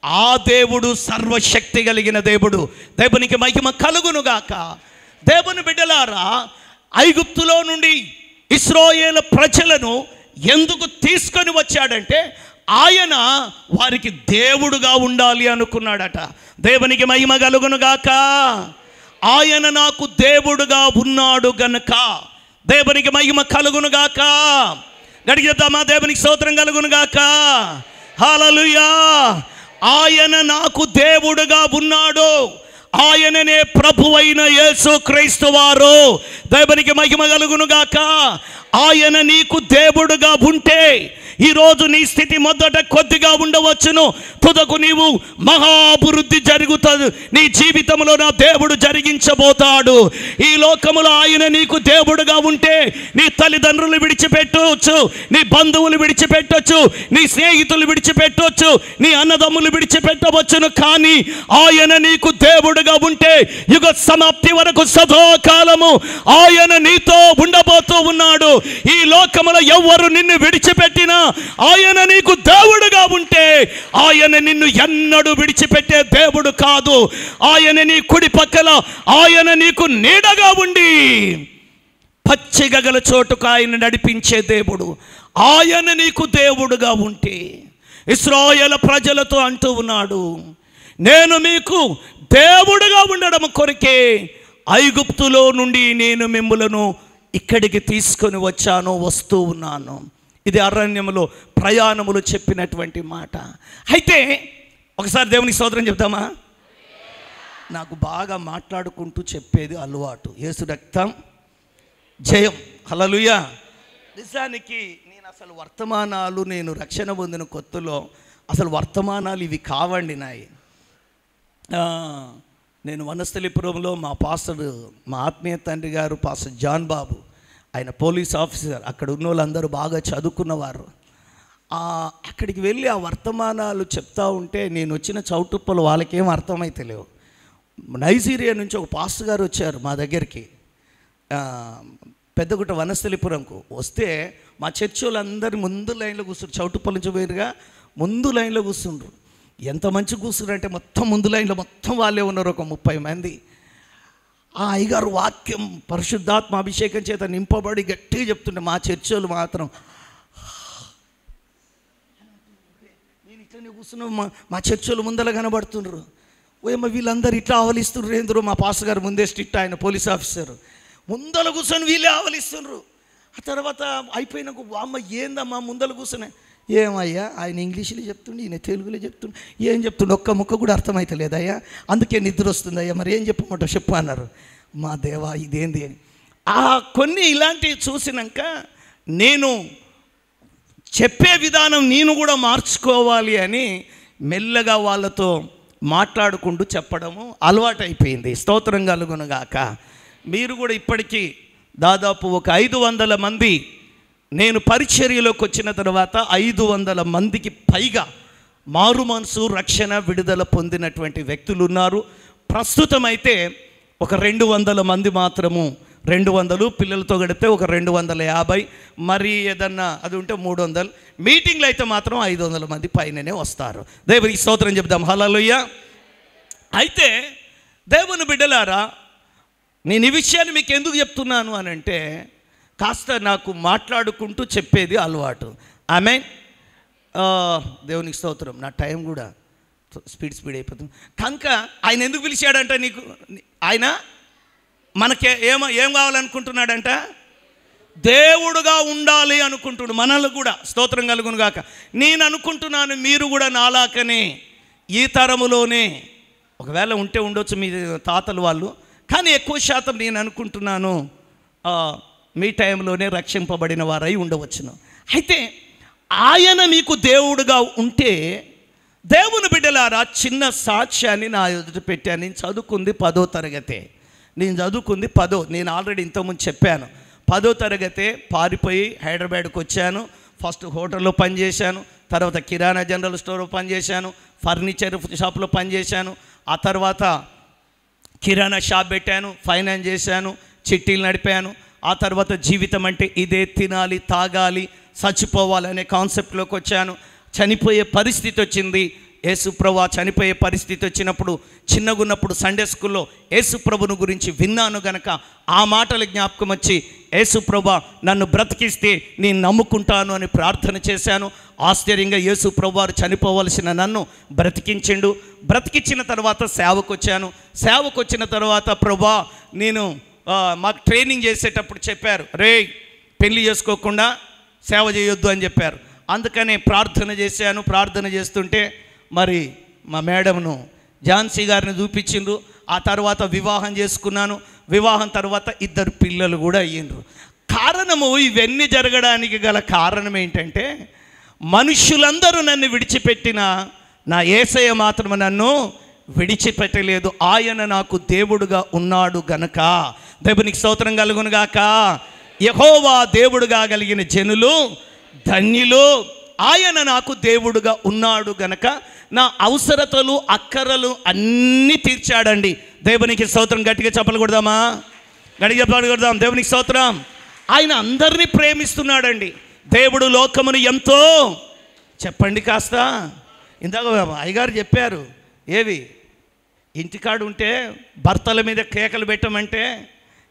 ఆ దేవుడు సర్వశక్తి కలిగిన దేవుడు. దేవునికి మహిమ కలుగునుగాక. దేవుని బిడ్డలారా, ఐగుప్తులో నుండి ఇశ్రాయేలు ప్రజలను ఎందుకు తీసుకొని వచ్చాడంటే ఆయన వారికి దేవుడుగా ఉండాలి అనుకున్నాడట. దేవునికి మహిమ కలుగునుగాక. ఆయన నాకు దేవుడుగా ఉన్నాడు గనుక దేవునికి మహిమ కలుగునుగాక. గడిగిద్దామా? దేవునికి స్తోత్రం కలుగునుగాక. హల్లెలూయా. ఆయన నాకు దేవుడుగా ఉన్నాడు. ఆయననే ప్రభువైన యేసు క్రీస్తు వారు. దేవునికి మహిమ కలుగునుగాక. ఆయన నీకు దేవుడుగా ఉంటే ఈరోజు నీ స్థితి మొదట కొద్దిగా ఉండవచ్చును, తుదకు నీవు మహాభివృద్ధి జరుగుతుంది. నీ జీవితంలో నా దేవుడు జరిగించబోతాడు. ఈ లోకములో ఆయన నీకు దేవుడుగా ఉంటే నీ తల్లిదండ్రులు విడిచిపెట్టవచ్చు, నీ బంధువులు విడిచిపెట్టవచ్చు, నీ స్నేహితులు విడిచిపెట్టవచ్చు, నీ అన్నదమ్ములు విడిచిపెట్టవచ్చును. కానీ ఆయన నీకు దేవుడుగా ఉంటే యుగ సమాప్తి వరకు సదాకాలము ఆయన నీతో ఉండబోతూ ఉన్నాడు. ఈ లోకములో ఎవ్వరు నిన్ను విడిచిపెట్టినా ఆయన నీకు దేవుడుగా ఉంటే ఆయన నిన్ను ఎన్నడూ విడిచిపెట్టే దేవుడు కాదు. ఆయన నీ కుడి పక్కల ఆయన నీకు నీడగా ఉండి పచ్చిగగల చోటుకు ఆయన నడిపించే దేవుడు. ఆయన నీకు దేవుడుగా ఉంటే ఇశ్రాయేలు ప్రజలతో అంటూ ఉన్నాడు, నేను మీకు దేవుడుగా ఉండడం కొరకే ఐగుప్తులో నుండి నేను మిమ్ములను ఇక్కడికి తీసుకొని వస్తూ ఉన్నాను. ఇది అరణ్యములో ప్రయాణములు చెప్పినటువంటి మాట. అయితే ఒకసారి దేవునికి స్తోత్రం చెప్తామా? నాకు బాగా మాట్లాడుకుంటూ చెప్పేది అలవాటు. యేసు రక్తం జయం, హల్లెలూయా. నిజానికి నేను అసలు వర్తమానాలు, నేను రక్షణ పొందిన కొత్తలో అసలు వర్తమానాలు ఇవి కావండి నాయి. నేను వనస్థలిపురంలో మా పాస్టర్, మా ఆత్మీయ తండ్రి గారు పాస్టర్ జాన్ బాబు, ఆయన పోలీస్ ఆఫీసర్. అక్కడ ఉన్న వాళ్ళందరూ బాగా చదువుకున్నవారు. అక్కడికి వెళ్ళి ఆ వర్తమానాలు చెప్తా ఉంటే నేను వచ్చిన చౌటుప్పలు వాళ్ళకేం అర్థమైతే లేవు. నైజీరియా నుంచి ఒక పాస్టర్ గారు వచ్చారు మా దగ్గరికి, పెద్దగుట్ట వనస్థలిపురంకు వస్తే మా చర్చి వాళ్ళందరూ ముందు లైన్లో కూర్చుంటారు. చౌటుప్పల నుంచి వేరుగా ముందు లైన్లో కూర్చుండ్రు. ఎంత మంచి కూర్చున్నారు అంటే మొత్తం ముందు లైన్లో మొత్తం వాళ్ళే ఉన్నారు, ఒక 30 మంది. ఆ అయ్యగారు వాక్యం పరిశుద్ధాత్మ అభిషేకం చేత నింపబడి గట్టిగా చెప్తుంటే మా చర్చి వాళ్ళు మాత్రం నేను ఇట్లనే కూర్చున్నాను, మా చర్చి వాళ్ళు ముందర కనబడుతున్నారు. ఓయమ్మ వీళ్ళందరూ ఇట్లా ఆవలిస్తున్నారు ఏందరో. మా పాస్టర్ గారు ముందే స్ట్రిక్ట్, ఆయన పోలీస్ ఆఫీసర్, ముందర కూర్చొని వీళ్ళే ఆవలిస్తున్నారు. ఆ తర్వాత అయిపోయినాక అమ్మ ఏందమ్మా ముందర కూర్చొని, ఏమయ్యా ఆయన ఇంగ్లీష్లో చెప్తుండే, ఈయన తెలుగులో చెప్తుండే, ఏం చెప్తుండే ఒక్క ముక్క కూడా అర్థమైతే లేదయ్యా, అందుకే నిద్ర వస్తుందయ్యా, మరి ఏం చెప్పమంటావు చెప్పు అన్నారు. మా దేవా ఇదేంది అని కొన్ని ఇలాంటివి చూసినాక నేను చెప్పే విధానం నేను కూడా మార్చుకోవాలి అని మెల్లగా వాళ్ళతో మాట్లాడుకుంటూ చెప్పడము అలవాటైపోయింది. స్తోత్రం కలుగునుగాక. మీరు కూడా ఇప్పటికీ దాదాపు ఒక 500 మంది, నేను పరిచర్యలోకి వచ్చిన తర్వాత 500 మందికి పైగా మారు మనసు రక్షణ విడుదల పొందినటువంటి వ్యక్తులు ఉన్నారు. ప్రస్తుతం అయితే ఒక 200 మంది మాత్రము, 200 పిల్లలతో గడితే ఒక 250, మరి ఏదన్నా అది ఉంటే 300, మీటింగ్లు అయితే మాత్రం 500 మంది పైననే వస్తారు. దేవునికి స్తోత్రం చెప్దాం. హల్లెలూయా. అయితే దేవుని బిడ్డలారా, నేను ఈ విషయాన్ని మీకు ఎందుకు చెప్తున్నాను అని అంటే, కాస్త నాకు మాట్లాడుకుంటూ చెప్పేది అలవాటు. ఆమేన్. దేవునికి స్తోత్రం. నా టైం కూడా స్పీడ్ అయిపోతుంది కనుక ఆయన ఎందుకు పిలిచాడంట నీకు, ఆయన మనకే ఏం కావాలనుకుంటున్నాడంట, దేవుడుగా ఉండాలి అనుకుంటున్నాడు మనల్ని కూడా. స్తోత్రం కలుగును గాక. నేను అనుకుంటున్నాను మీరు కూడా నాలాకనే ఈ తరములోనే, ఒకవేళ ఉంటే ఉండొచ్చు మీ తాతలు వాళ్ళు, కానీ ఎక్కువ శాతం నేను అనుకుంటున్నాను మీ టైంలోనే రక్షింపబడిన వారై ఉండవచ్చును. అయితే ఆయన మీకు దేవుడుగా ఉంటే, దేవుని బిడ్డలారా చిన్న సాక్ష్యాన్ని నా ఎదుట పెట్టాను. నేను చదువుకుంది 10వ తరగతే. నేను ఆల్రెడీ ఇంతకుముందు చెప్పాను. 10వ తరగతే పారిపోయి హైదరాబాద్కి వచ్చాను. ఫస్ట్ హోటల్లో పనిచేశాను, తర్వాత కిరాణా జనరల్ స్టోర్లో పనిచేశాను, ఫర్నిచర్ షాప్లో పనిచేశాను, ఆ తర్వాత కిరాణా షాప్ పెట్టాను, ఫైనాన్స్ చేశాను, చిట్టీలు నడిపాను. ఆ తర్వాత జీవితం అంటే ఇదే, తినాలి తాగాలి చచ్చిపోవాలనే కాన్సెప్ట్లోకి వచ్చాను. చనిపోయే పరిస్థితి వచ్చింది. యేసుప్రభు చనిపోయే పరిస్థితి వచ్చినప్పుడు, చిన్నగున్నప్పుడు సండే స్కూల్లో యేసుప్రభుని గురించి విన్నాను గనక ఆ మాటల జ్ఞాపకం వచ్చి, యేసుప్రభు నన్ను బ్రతికిస్తే నేను నమ్ముకుంటాను అని ప్రార్థన చేశాను. ఆశ్చర్యంగా యేసుప్రభు వారు చనిపోవలసిన నన్ను బ్రతికించిండు. బ్రతికించిన తర్వాత సేవకు వచ్చాను. సేవకు వచ్చిన తర్వాత ప్రభా నేను మాకు ట్రైనింగ్ చేసేటప్పుడు చెప్పారు, రే పెళ్లి చేసుకోకుండా సేవ చేయొద్దు అని చెప్పారు. అందుకనే ప్రార్థన చేశాను. ప్రార్థన చేస్తుంటే మరి మా మేడంను ఝాన్సీ గారిని చూపించిండ్రు. ఆ తర్వాత వివాహం చేసుకున్నాను. వివాహం తర్వాత 2 పిల్లలు కూడా అయ్యిండ్రు. కారణము, ఇవన్నీ జరగడానికి గల కారణం ఏంటంటే, మనుషులందరూ నన్ను విడిచిపెట్టిన నా యేసయ్య మాత్రం నన్ను విడిచిపెట్టలేదు. ఆయన నాకు దేవుడుగా ఉన్నాడు గనక, దేవునికి స్తోత్రం కలుగును గాక. యెహోవా దేవుడుగా కలిగిన జనులు ధన్యులు. ఆయన నాకు దేవుడుగా ఉన్నాడు గనక నా అవసరతలు అక్కరలు అన్నీ తీర్చాడండి. దేవునికి స్తోత్రం. గట్టిగా చెప్పలు కొడదామా? గట్టిగా చెప్పలు కొడదాం. దేవునికి స్తోత్రం. ఆయన అందరినీ ప్రేమిస్తున్నాడండి. దేవుడు లోకమును ఎంతో, చెప్పండి కాస్త. ఇందాక అయ్యగారు చెప్పారు, ఏవి ఇంటికాడు ఉంటే భర్తల మీద కేకలు పెట్టమంటే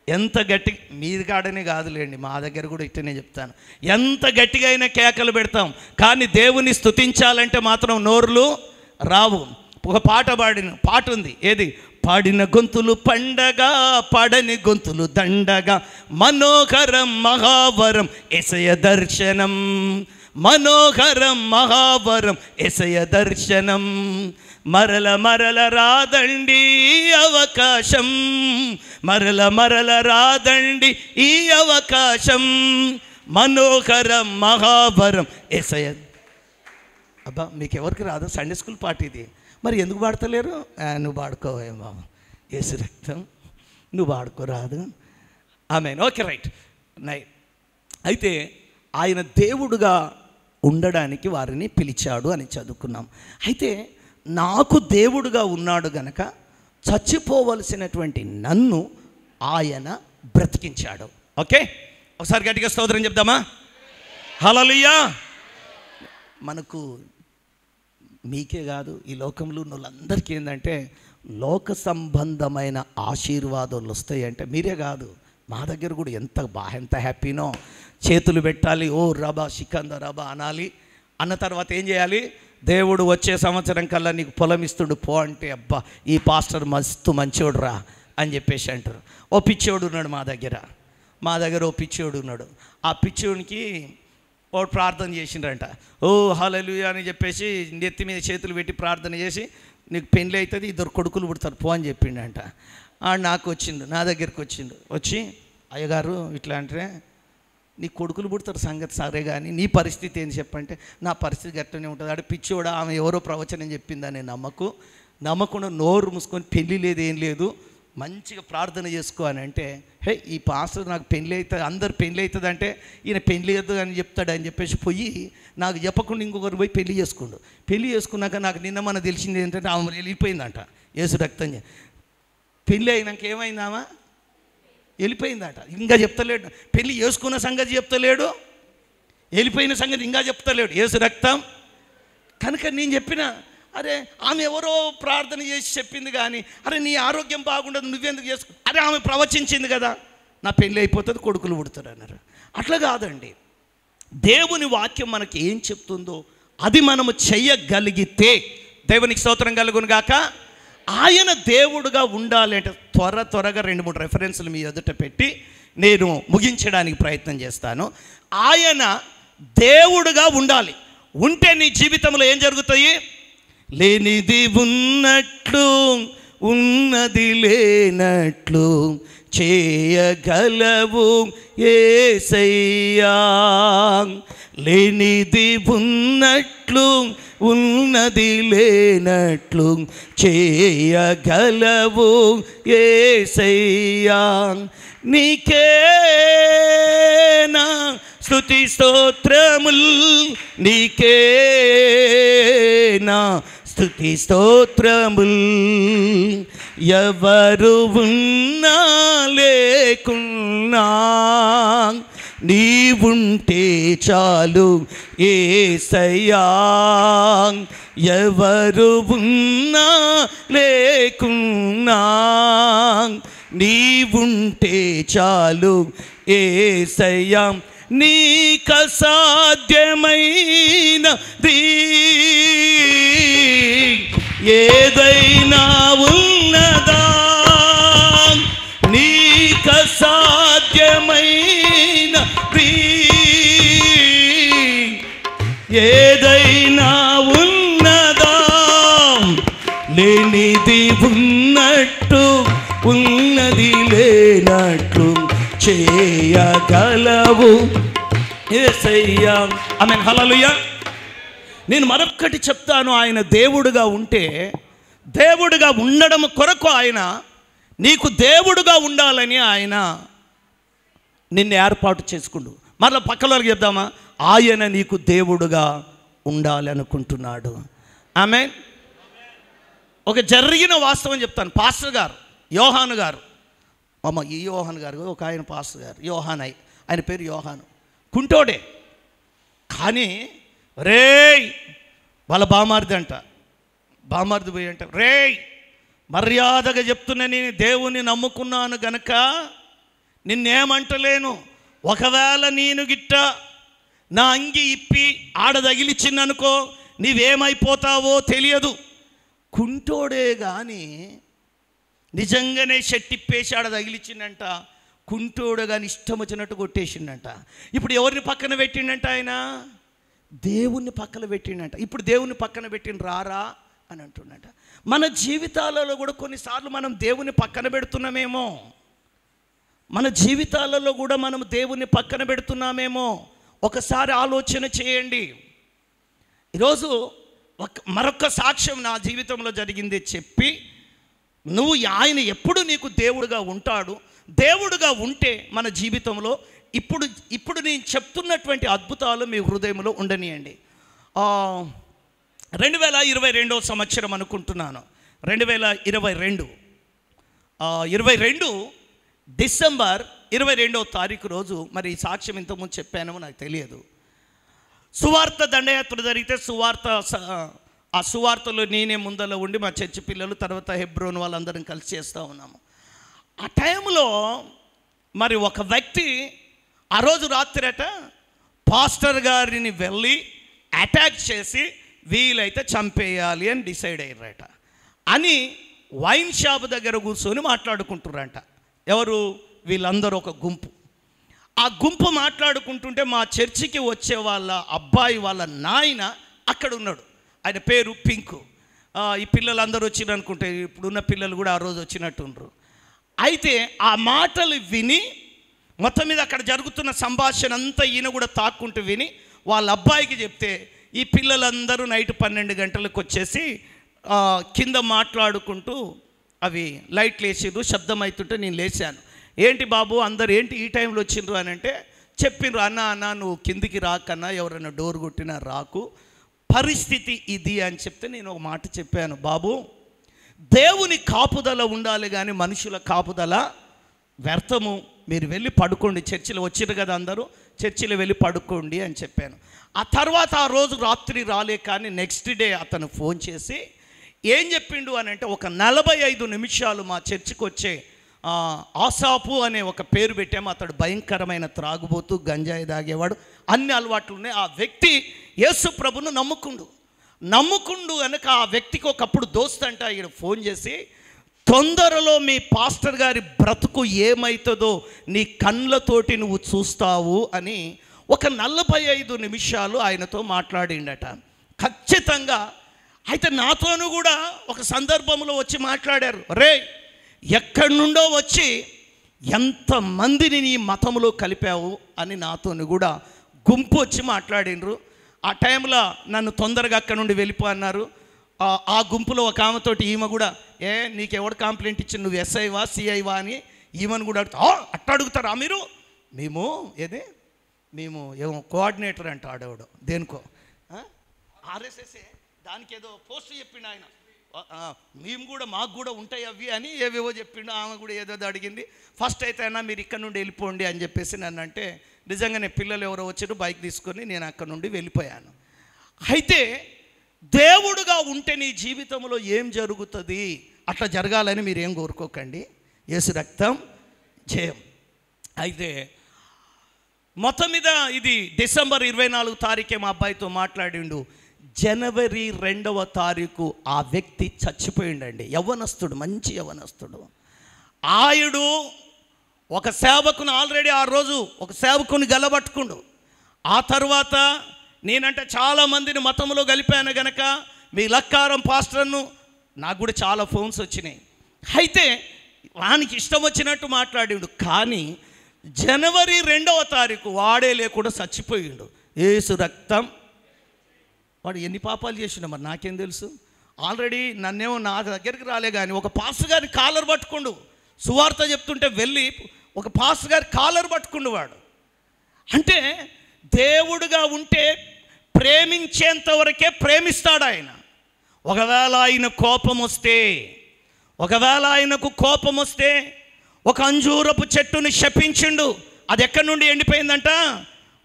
ఎంత గట్టి, మీది కాడనే కాదులేండి, మా దగ్గర కూడా ఇట్టనే చెప్తాను, ఎంత గట్టిగా అయినా కేకలు పెడతాం, కానీ దేవుని స్తుతించాలంటే మాత్రం నోరులు రావు. ఒక పాట ఉంది, ఏది, పాడిన గొంతులు పండగ, పాడని గొంతులు దండగా, మనోహరం మహావరం యేసయ్య దర్శనం, మనోహరం మహావరం యేసయ్య దర్శనం, మరల మరల రాదండి అవకాశం, మరల మరల రాదండి ఈ అవకాశం, మనోహరం మహావరం యేసయ్య. అబ్బా, మీకు ఎవరికి రాదు సండే స్కూల్ పాట ఇది, మరి ఎందుకు పాడతలేరు? నువ్వు పాడుకోవే బాబు, యేసు రక్తం నువ్వు పాడుకోరాదు. ఆమెన్. Okay, right. అయితే ఆయన దేవుడుగా ఉండడానికి వారిని పిలిచాడు అని చదువుకున్నాం. అయితే నాకు దేవుడుగా ఉన్నాడు గనక చచ్చిపోవలసినటువంటి నన్ను ఆయన బ్రతికించాడు. ఓకే, ఒకసారి గట్టిగా స్తోత్రం చెప్దామా? హల్లెలూయా. మనకు మీకే కాదు, ఈ లోకంలో ఉన్న వాళ్ళందరికీ ఏంటంటే లోక సంబంధమైన ఆశీర్వాదాలు వస్తాయంటే మీరే కాదు, మా దగ్గర కూడా ఎంత హ్యాపీనో. చేతులు పెట్టాలి, ఓ రబా శిఖంద రబా అనాలి. అన్న తర్వాత ఏం చేయాలి? దేవుడు వచ్చే సంవత్సరం కల్లా నీకు పొలం ఇస్తుడు పో అంటే, అబ్బా ఈ పాస్టర్ మస్తు మంచోడు రా అని చెప్పేసి అంటారు. ఓ పిచ్చోడు ఉన్నాడు మా దగ్గర ఓ పిచ్చోడు ఉన్నాడు. ఆ పిచ్చోడికి ఓ ప్రార్థన చేసిండ్రంట. ఓ హల్లెలూయా అని చెప్పేసి నెత్తి మీద చేతులు పెట్టి ప్రార్థన చేసి, నీకు పెళ్ళి అవుతుంది, 2 కొడుకులు పుడతారు పో అని చెప్పిండంట. నాకు వచ్చిండు, నా దగ్గరికి వచ్చి అయ్యగారు ఇట్లా అంటే, నీ కొడుకులు పుడతారు సంగతి సరే కానీ నీ పరిస్థితి ఏంటి చెప్పంటే, నా పరిస్థితి గట్టనే ఉంటుంది. ఆడ పిచ్చోడా, ఆమె ఎవరో ప్రవచనం చెప్పిందని నమ్మకుండా నోరు మూసుకొని పెళ్ళి లేదు ఏం లేదు, మంచిగా ప్రార్థన చేసుకో అని అంటే, హే ఈ పాస్టర్ నాకు పెళ్ళి అవుతుంది, అందరు పెళ్ళి అవుతుంది అంటే ఈయన పెళ్ళి అవుతుంది అని చెప్తాడు అని చెప్పేసి పోయి నాకు చెప్పకుండా ఇంకొకరు పోయి పెళ్ళి చేసుకున్నాక నాకు నిన్న మన తెలిసింది ఏంటంటే ఆమె వెళ్ళిపోయిందంట. యేసు రక్తం పెళ్ళి అయినాక ఏమైందామా? వెళ్ళిపోయిందట. ఇంకా చెప్తలేడు, పెళ్ళి చేసుకున్న సంగతి చెప్తలేడు, వెళ్ళిపోయిన సంగతి ఇంకా చెప్తలేడు. యేసు రక్తం కనుక నేను చెప్పిన, అరే ఆమె ఎవరో ప్రార్థన చేసి చెప్పింది కానీ, అరే నీ ఆరోగ్యం బాగుండదు నువ్వెందుకు చేసుకో, అరే ఆమె ప్రవచించింది కదా నా పెళ్ళి అయిపోతుంది కొడుకులు పుడతారు అన్నారు. అట్లా కాదండి, దేవుని వాక్యం మనకి ఏం చెప్తుందో అది మనము చెయ్యగలిగితే దేవునికి స్తోత్రం కలుగును గాక. ఆయన దేవుడుగా ఉండాలి అంటే త్వరగా 2-3 రెఫరెన్స్లు మీ ఎదుట పెట్టి నేను ముగించడానికి ప్రయత్నం చేస్తాను. ఆయన దేవుడుగా ఉండాలి. ఉంటే నీ జీవితంలో ఏం జరుగుతాయి? లేనిది ఉన్నట్లు ఉన్నది లేనట్లు చేయగలవు యేసయ్యా. లేనిది ఉన్నట్లు ఉన్నది లేనట్లు చేయగలవు యేసయ్యా. నీకే నా స్తుతి స్తోత్రముల్, నీకే నా స్తుతి స్తోత్రముల్. ఎవరు ఉన్నా లేకున్నా నీవుంటే చాలు యేసయ్యా. ఎవరు ఉన్నా లేకున్నా నీవుంటే చాలు యేసయ్యా. నీకసాధ్యమైనది ఏదైనా ఉన్నదా? నీకసాధ్యమైనది ఏదైనా ఉన్నదా? లేనిది ఉన్నట్టు ఉన్నది లేనట్లు చేయగలవు యేసయ్యా. ఆమేన్, హల్లెలూయా. నేను మరొక్కటి చెప్తాను, ఆయన దేవుడుగా ఉంటే, దేవుడుగా ఉండడం కొరకు ఆయన నీకు దేవుడుగా ఉండాలని ఆయన నిన్ను ఏర్పాటు చేసుకుండు. మరలా పక్కన వాళ్ళకి చెప్దామా? ఆయన నీకు దేవుడుగా ఉండాలి అనుకుంటున్నాడు. ఆమేన్. ఒక జరిగిన వాస్తవం చెప్తాను. పాస్టర్ గారు యోహాను గారు, ఈ యోహాను గారు ఒక ఆయన పాస్టర్ గారు యోహాన్, ఆయన పేరు యోహాను, కుంటోడే. కానీ రేయ్ వాళ్ళ బామార్ది పోయి అంట, రేయ్ మర్యాదగా చెప్తున్నా, నేను దేవుణ్ణి నమ్ముకున్నాను గనక నిన్నేమంటలేను. ఒకవేళ నేను గిట్ట నా అంగి ఇప్పి ఆడ తగిలిచ్చిననుకో నీవేమైపోతావో తెలియదు. కుంటోడే కానీ నిజంగానే షట్టిప్పేసి ఆడ తగిలిచ్చిండంట. కుంటోడు కానీ ఇష్టం వచ్చినట్టు కొట్టేసిండంట. ఇప్పుడు ఎవరిని పక్కన పెట్టిండంట? ఆయన దేవుణ్ణి పక్కన పెట్టిండంట. ఇప్పుడు దేవుణ్ణి పక్కన పెట్టిన రారా అని అంటున్నట. మన జీవితాలలో కూడా కొన్నిసార్లు మనం దేవుని పక్కన పెడుతున్నామేమో, మన జీవితాలలో కూడా మనం దేవుని పక్కన పెడుతున్నామేమో. ఒకసారి ఆలోచన చేయండి. ఈరోజు మరొక సాక్ష్యం నా జీవితంలో జరిగింది చెప్పి, ఆయన ఎప్పుడు నీకు దేవుడుగా ఉంటాడు. దేవుడుగా ఉంటే మన జీవితంలో ఇప్పుడు నేను చెప్తున్నటువంటి అద్భుతాలు మీ హృదయంలో ఉండనియండి. 2022 సంవత్సరం అనుకుంటున్నాను. 2022 డిసెంబర్ 22వ తారీఖు రోజు, మరి ఈ సాక్ష్యం ఇంతకుముందు చెప్పానో నాకు తెలియదు, సువార్త దండయాత్ర జరిగితే ఆ సువార్తలో నేనే ముందర ఉండి మా చర్చి పిల్లలు, తర్వాత హెబ్రోన్ వాళ్ళందరం కలిసి చేస్తూ ఉన్నాము. ఆ టైంలో మరి ఒక వ్యక్తి ఆ రోజు రాత్రట పాస్టర్ గారిని వెళ్ళి అటాక్ చేసి వీలైతే చంపేయాలి అని డిసైడ్ అయ్యారట. అని వైన్ షాప్ దగ్గర కూర్చొని మాట్లాడుకుంటున్నారంట. ఎవరు? వీళ్ళందరూ ఒక గుంపు. ఆ గుంపు మాట్లాడుకుంటుంటే మా చర్చికి వచ్చే వాళ్ళ అబ్బాయి వాళ్ళ నాయన అక్కడ ఉన్నాడు. ఆయన పేరు పింకు. ఈ పిల్లలందరూ వచ్చిన అనుకుంటే ఇప్పుడున్న పిల్లలు కూడా ఆ రోజు వచ్చినట్టుండ్రు. అయితే ఆ మాటలు విని మొత్తం మీద అక్కడ జరుగుతున్న సంభాషణ అంతా ఈయన కూడా తాక్కుంటూ విని వాళ్ళ అబ్బాయికి చెప్తే ఈ పిల్లలందరూ నైట్ 12 గంటలకు వచ్చేసి కింద మాట్లాడుకుంటూ అవి లైట్లు వేసిర్రు, శబ్దం అవుతుంటే నేను లేచాను. ఏంటి బాబు అందరు ఏంటి ఈ టైంలో వచ్చిండ్రు అని అంటే చెప్పిండ్రు, అన్న నువ్వు కిందికి రాకన్నా, ఎవరైనా డోర్ కొట్టినా రాకు, పరిస్థితి ఇది అని చెప్తే నేను ఒక మాట చెప్పాను, బాబు దేవుని కాపుదల ఉండాలి కానీ మనుషుల కాపుదల వ్యర్థము, మీరు వెళ్ళి పడుకోండి, చర్చిలో వచ్చిరు కదా అందరూ, చర్చిలో వెళ్ళి పడుకోండి అని చెప్పాను. ఆ తర్వాత ఆ రోజు రాత్రి రాలే, కానీ నెక్స్ట్ డే అతను ఫోన్ చేసి ఏం చెప్పిండు అని అంటే, ఒక 45 నిమిషాలు మా చర్చికి వచ్చే ఆసాపు అనే ఒక పేరు పెట్టాము, అతడు భయంకరమైన త్రాగుబోతూ, గంజాయి తాగేవాడు, అన్ని అలవాట్లు ఉన్నాయి. ఆ వ్యక్తి యేసు ప్రభును నమ్ముకుండు కనుక ఆ వ్యక్తికి ఒకప్పుడు దోస్త్ అంట ఈయన ఫోన్ చేసి, తొందరలో మీ పాస్టర్ గారి బ్రతుకు ఏమవుతుందో నీ కళ్ళతోటి నువ్వు చూస్తావు అని ఒక 45 నిమిషాలు ఆయనతో మాట్లాడిండట. ఖచ్చితంగా. అయితే నాతోనూ కూడా ఒక సందర్భంలో వచ్చి మాట్లాడారు, రే ఎక్కడి నుండో వచ్చి ఎంతమందిని నీ మతంలో కలిపావు అని నాతోని కూడా గుంపు వచ్చి మాట్లాడినరు. ఆ టైంలో నన్ను తొందరగా అక్కడ నుండి వెళ్ళిపో అన్నారు. ఆ గుంపులో ఒక ఆమెతోటి ఈమె కూడా, నీకెవడు కంప్లైంట్ ఇచ్చి నువ్వు ఎస్ఐవా సిఐవా అని ఈమెను కూడా అడుగుతా. అట్లా అడుగుతారా మీరు? మేము ఏమో కోఆర్డినేటర్ అంట ఆడేవాడు, దేనికో ఆర్ఎస్ఎస్ఏ, దానికి ఏదో పోస్ట్ చెప్పిండు ఆయన, మేము కూడా మాకు కూడా ఉంటాయి అవి అని ఏవేవో చెప్పిండు. ఆమె కూడా ఏదో అడిగింది. ఫస్ట్ అయితే అన్నా మీరు ఇక్కడ నుండి వెళ్ళిపోండి అని చెప్పేసి నన్ను అంటే, నిజంగానే పిల్లలు ఎవరో వచ్చారు బైక్ తీసుకొని నేను అక్కడ నుండి వెళ్ళిపోయాను. అయితే దేవుడుగా ఉంటే నీ జీవితంలో ఏం జరుగుతుంది, అట్లా జరగాలని మీరు ఏం కోరుకోకండి, యేసు రక్తం జయం. అయితే మొత్తం మీద ఇది డిసెంబర్ 24 తారీఖే మా అబ్బాయితో మాట్లాడిండు. జనవరి 2వ తారీఖు ఆ వ్యక్తి చచ్చిపోయిండండి. యవ్వనస్తుడు, మంచి యవ్వనస్తుడు. ఆయుడు ఒక సేవకుని ఆల్రెడీ ఆ రోజు ఒక సేవకుని గలబట్టుకుండు. ఆ తర్వాత నేనంటే చాలామందిని మతంలో కలిపాను గనక మీ లక్కారం పాస్టర్ను, నాకు కూడా చాలా ఫోన్స్ వచ్చినాయి. అయితే వానికి ఇష్టం వచ్చినట్టు మాట్లాడిండు. కానీ జనవరి 2వ తారీఖు వాడే లేకుండా చచ్చిపోయిండు. యేసు రక్తం. వాడు ఎన్ని పాపాలు చేసిండు మరి నాకేం తెలుసు. ఆల్రెడీ నన్నేమో నా దగ్గరికి రాలే, కానీ ఒక పాస్టర్ గారి కాలర్ పట్టుకుండు, సువార్త చెప్తుంటే వెళ్ళి ఒక పాస్టర్ గారి కాలర్ పట్టుకుండు వాడు. అంటే దేవుడుగా ఉంటే ప్రేమించేంత వరకే ప్రేమిస్తాడు ఆయన. ఒకవేళ ఆయనకు కోపం వస్తే ఒక అంజూరపు చెట్టుని శపించిండు, అది ఎక్కడి నుండి ఎండిపోయిందంట,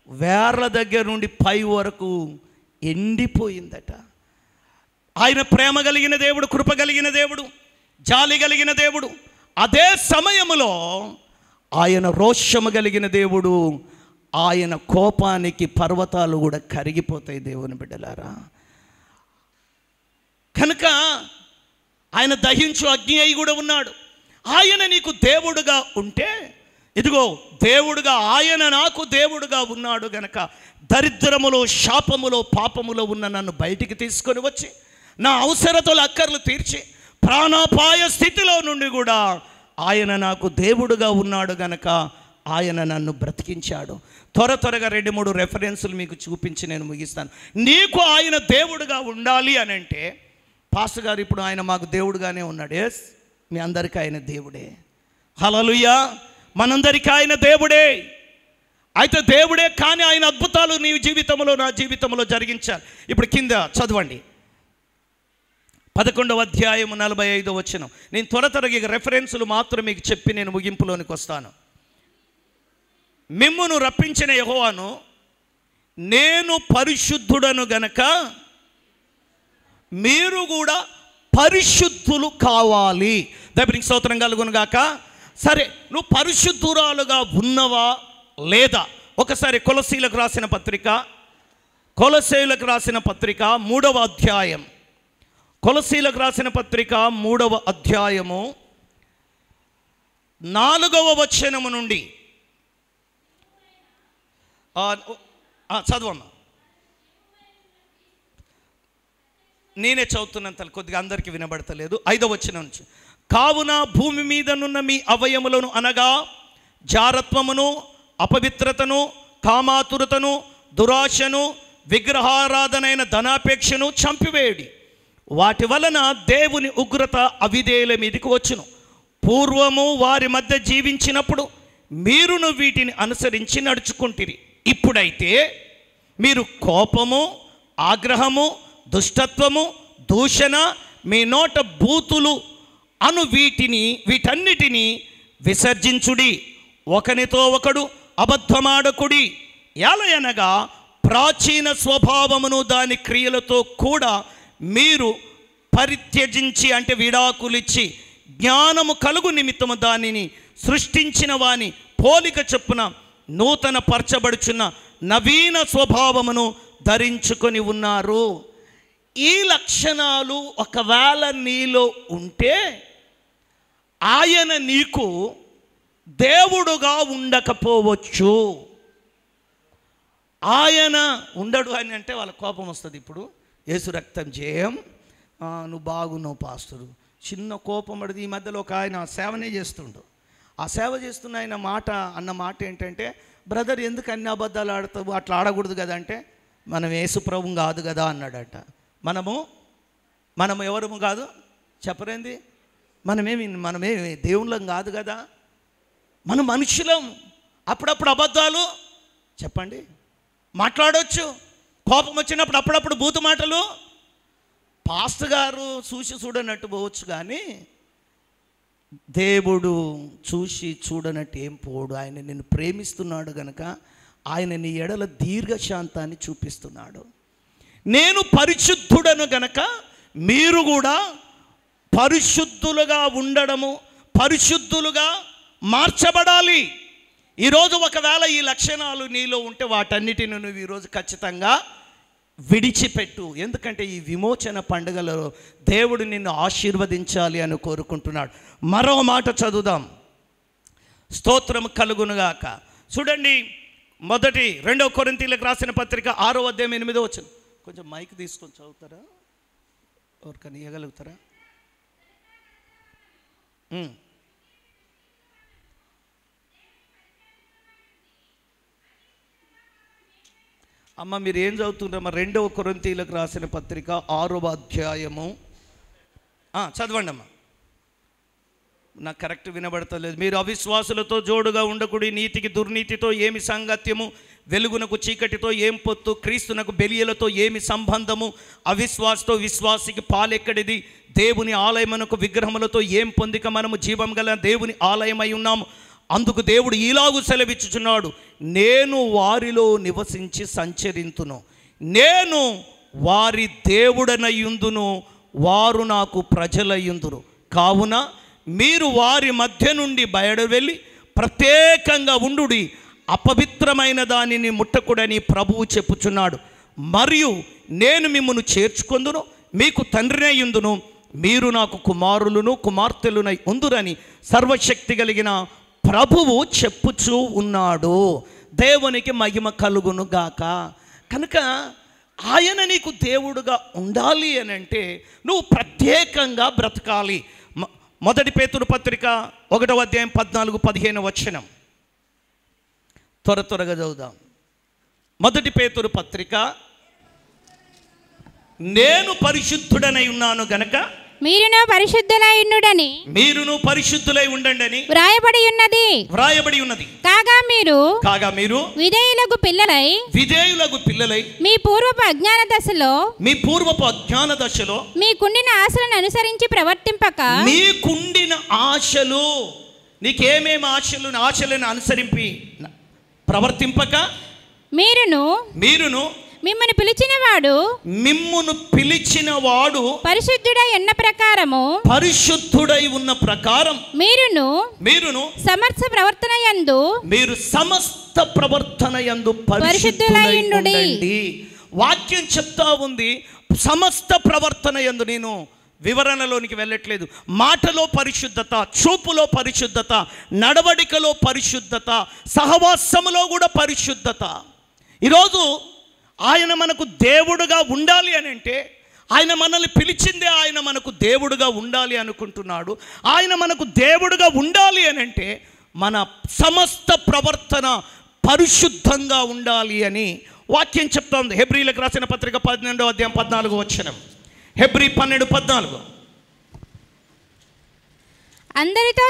వేర్ల దగ్గర నుండి పై వరకు ఎండిపోయిందట. ఆయన ప్రేమ కలిగిన దేవుడు, కృప కలిగిన దేవుడు, జాలి కలిగిన దేవుడు. అదే సమయంలో ఆయన రోషము కలిగిన దేవుడు. ఆయన కోపానికి పర్వతాలు కూడా కరిగిపోతాయి దేవుని బిడ్డలారా. కనుక ఆయన దహించు అగ్ని అయి కూడా ఉన్నాడు. ఆయన నీకు దేవుడుగా ఉంటే, ఇదిగో దేవుడుగా ఆయన నాకు దేవుడుగా ఉన్నాడు గనక దరిద్రములో, శాపములో, పాపములో ఉన్న నన్ను బయటికి తీసుకొని వచ్చి నా అవసరతలు అక్కర్లు తీర్చి ప్రాణాపాయ స్థితిలో నుండి కూడా ఆయన నాకు దేవుడుగా ఉన్నాడు గనక ఆయన నన్ను బ్రతికించాడు. త్వరగా 2-3 రెఫరెన్సులు మీకు చూపించి నేను ముగిస్తాను. నీకు ఆయన దేవుడుగా ఉండాలి అని అంటే, పాస్టర్ గారు ఇప్పుడు ఆయన మాకు దేవుడుగానే ఉన్నాడు. ఎస్, మీ అందరికీ ఆయన దేవుడే. హల్లెలూయా, మనందరికీ ఆయన దేవుడే. అయితే దేవుడే, కానీ ఆయన అద్భుతాలు నీ జీవితంలో నా జీవితంలో జరిగించాలి. ఇప్పుడు కింద చదవండి 11వ అధ్యాయం 45వ వచనం. నేను త్వరగా రెఫరెన్సులు మాత్రం మీకు చెప్పి నేను ముగింపులోనికి వస్తాను. మిమ్మును రప్పించిన యెహోవాను, నేను పరిశుద్ధుడను గనక మీరు కూడా పరిశుద్ధులు కావాలి. దేవునికి స్తోత్రం కలుగును గాక. సరే, నువ్వు పరిశుద్ధురాలుగా ఉన్నవా లేదా? ఒకసారి కొలసీలకు రాసిన పత్రిక 3వ అధ్యాయం, కొలసీలకు రాసిన పత్రిక 3వ అధ్యాయము 4వ వచనము నుండి చదవమ్మా. నేనే చదువుతున్నంత కొద్దిగా అందరికీ వినబడతలేదు. 5వ వచనం నుంచి, కావున భూమి మీదనున్న మీ అవయములను అనగా జారత్వమును, అపవిత్రతను, కామాతురతను, దురాశను, విగ్రహారాధనైన ధనాపేక్షను చంపివేయుడి. వాటి వలన దేవుని ఉగ్రత అవిధేయుల మీదకి వచ్చును. పూర్వము వారి మధ్య జీవించినప్పుడు మీరును వీటిని అనుసరించి నడుచుకుంటిరి. ఇప్పుడైతే మీరు కోపము, ఆగ్రహము, దుష్టత్వము, దూషణ, మీ నోట బూతులు అను వీటన్నిటినీ విసర్జించుడి. ఒకనితో ఒకడు అబద్ధమాడకుడి. ఎలయనగా ప్రాచీన స్వభావమును దాని క్రియలతో కూడా మీరు పరిత్యజించి, అంటే విడాకులిచ్చి, జ్ఞానము కలుగు నిమిత్తము దానిని సృష్టించిన వాని పోలిక చొప్పున నూతన పరచబడుచున్న నవీన స్వభావమును ధరించుకొని ఉన్నారు. ఈ లక్షణాలు ఒకవేళ నీలో ఉంటే ఆయన నీకు దేవుడుగా ఉండకపోవచ్చు. ఆయన ఉండడు అని అంటే వాళ్ళ కోపం వస్తుంది. ఇప్పుడు యేసు రక్తం జయం, నువ్వు బాగున్నావు పాస్టరు, చిన్న కోపం పడితే. ఈ మధ్యలో ఒక ఆయన సేవనే చేస్తుండు. ఆ సేవ చేస్తున్న ఆయన అన్న మాట ఏంటంటే, బ్రదర్ ఎందుకు అన్ని అబద్ధాలు ఆడతావు, అట్లా ఆడకూడదు కదా అంటే, మనం యేసు ప్రభువు కాదు కదా అన్నాడట. మనము ఎవరము కాదు చెప్పరేంది? మనమేమి దేవుళ్ళం కాదు కదా, మనం మనుషులం. అప్పుడప్పుడు అబద్ధాలు చెప్పండి మాట్లాడవచ్చు. కోపం వచ్చినప్పుడు అప్పుడప్పుడు బూతు మాటలు. పాస్టర్ గారు చూడనట్టు పోవచ్చు, కానీ దేవుడు చూడనట్టు ఏం పోడు. ఆయన నిన్ను ప్రేమిస్తున్నాడు గనక ఆయన నీ ఎడల దీర్ఘశాంతాన్ని చూపిస్తున్నాడు. నేను పరిశుద్ధుడను గనక మీరు కూడా పరిశుద్ధులుగా ఉండడము, పరిశుద్ధులుగా మార్చబడాలి. ఈరోజు ఒకవేళ ఈ లక్షణాలు నీలో ఉంటే వాటన్నిటిని నువ్వు ఈరోజు ఖచ్చితంగా విడిచిపెట్టు. ఎందుకంటే ఈ విమోచన పండుగలలో దేవుడు నిన్ను ఆశీర్వదించాలి అని కోరుకుంటున్నాడు. మరో మాట చదువుదాం, స్తోత్రం కలుగునుగాక. చూడండి, 2 కొరింథీయులకు రాసిన పత్రిక 6వ అధ్యాయం 8వ వచనం. కొంచెం మైక్ తీసుకొని చదువుతారా? ఎవరికైనా ఇవ్వగలుగుతారా? అమ్మ మీరు ఏం చదువుతున్నారమ్మా? 2 కొరింథీయులకు రాసిన పత్రిక 6వ అధ్యాయము చదవండి అమ్మా. నాకు కరెక్ట్ వినబడతలేదు. మీరు అవిశ్వాసులతో జోడుగా ఉండకుడి, నీతికి దుర్నీతితో ఏమి సంగత్యము, వెలుగునకు చీకటితో ఏం పొత్తు, క్రీస్తునకు బెలియలతో ఏమి సంబంధము, అవిశ్వాసతో విశ్వాసికి పాలెక్కడిది, దేవుని ఆలయమునకు విగ్రహములతో ఏం పొందిక, మనము జీవం గల దేవుని ఆలయమై ఉన్నాము. అందుకు దేవుడు ఈలాగు సెలవిచ్చుచున్నాడు, నేను వారిలో నివసించి సంచరింతును, నేను వారి దేవుడనయుందును, వారు నాకు ప్రజలయుందురు. కావున మీరు వారి మధ్య నుండి బయట వెళ్ళి ప్రత్యేకంగా ఉండుడి, అపవిత్రమైన దానిని ముట్టకుడని ప్రభువు చెప్పుచున్నాడు. మరియు నేను మిమ్మల్ని చేర్చుకొందును, మీకు తండ్రినయుందును, మీరు నాకు కుమారులను కుమార్తెలునై ఉందురని సర్వశక్తి కలిగిన ప్రభువు చెప్పుచూ ఉన్నాడు. దేవునికి మహిమ కలుగును గాక. కనుక ఆయన నీకు దేవుడుగా ఉండాలి అని అంటే నువ్వు ప్రత్యేకంగా బ్రతకాలి. 1 పేతురు పత్రిక 1వ అధ్యాయం 14-15 వచనం త్వరగా చదువుదాం. 1 పేతురు పత్రిక, నేను పరిశుద్ధుడనై ఉన్నాను గనక మీరును పరిశుద్ధులైయుండుడని ఉండండి అని వ్రాయబడి ఉన్నది. కాగా మీరు విధేయులకు పిల్లలై మీ పూర్వపు అజ్ఞాన దశలో మీకుండిన ఆశలను అనుసరించి ప్రవర్తింపక మీకుండిన ఆశలు నీకేమేమి ఆశలను అనుసరించి ప్రవర్తింపక మీరును మిమ్మును పిలిచిన వాడు పరిశుద్ధుడై ఉన్న ప్రకారం మీరును సమస్త ప్రవర్తన యందు పరిశుద్ధులైయుండుడి. వాక్యం చెప్తా ఉంది, సమస్త ప్రవర్తన యందు. నేను వివరణలోనికి వెళ్ళట్లేదు. మాటలో పరిశుద్ధత, చూపులో పరిశుద్ధత, నడవడికలో పరిశుద్ధత, సహవాసములో కూడా పరిశుద్ధత. ఈరోజు ఆయన మనకు దేవుడుగా ఉండాలి అని అంటే, ఆయన మనల్ని పిలిచిందే ఆయన మనకు దేవుడుగా ఉండాలి అనుకుంటున్నాడు. ఆయన మనకు దేవుడుగా ఉండాలి అని అంటే మన సమస్త ప్రవర్తన పరిశుద్ధంగా ఉండాలి అని వాక్యం చెప్తోంది. హెబ్రీలకు రాసిన పత్రిక 12వ అధ్యాయం 14వ వచనం. హెబ్రీ 12:14. అందరితో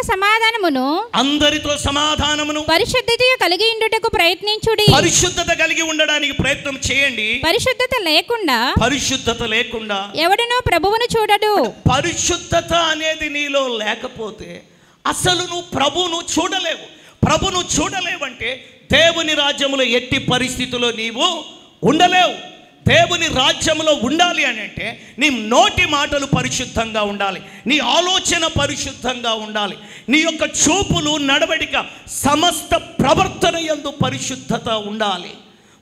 సమాధానమును పరిశుద్ధత కలిగి ఉండుటకు ప్రయత్నించుడి. పరిశుద్ధత కలిగి ఉండడానికి ప్రయత్నం చేయండి. పరిశుద్ధత లేకుండా ఎవడునూ ప్రభువును చూడడు. పరిశుద్ధత అనేది నీలో లేకపోతే అసలు నువ్వు ప్రభువును చూడలేవంటే దేవుని రాజ్యములో ఎట్టి పరిస్థితుల్లో నీవు ఉండలేవు. దేవుని రాజ్యంలో ఉండాలి అని అంటే నీ నోటి మాటలు పరిశుద్ధంగా ఉండాలి, నీ ఆలోచన పరిశుద్ధంగా ఉండాలి, నీ యొక్క చూపులు, నడవడిక, సమస్త ప్రవర్తన యందు పరిశుద్ధత ఉండాలి.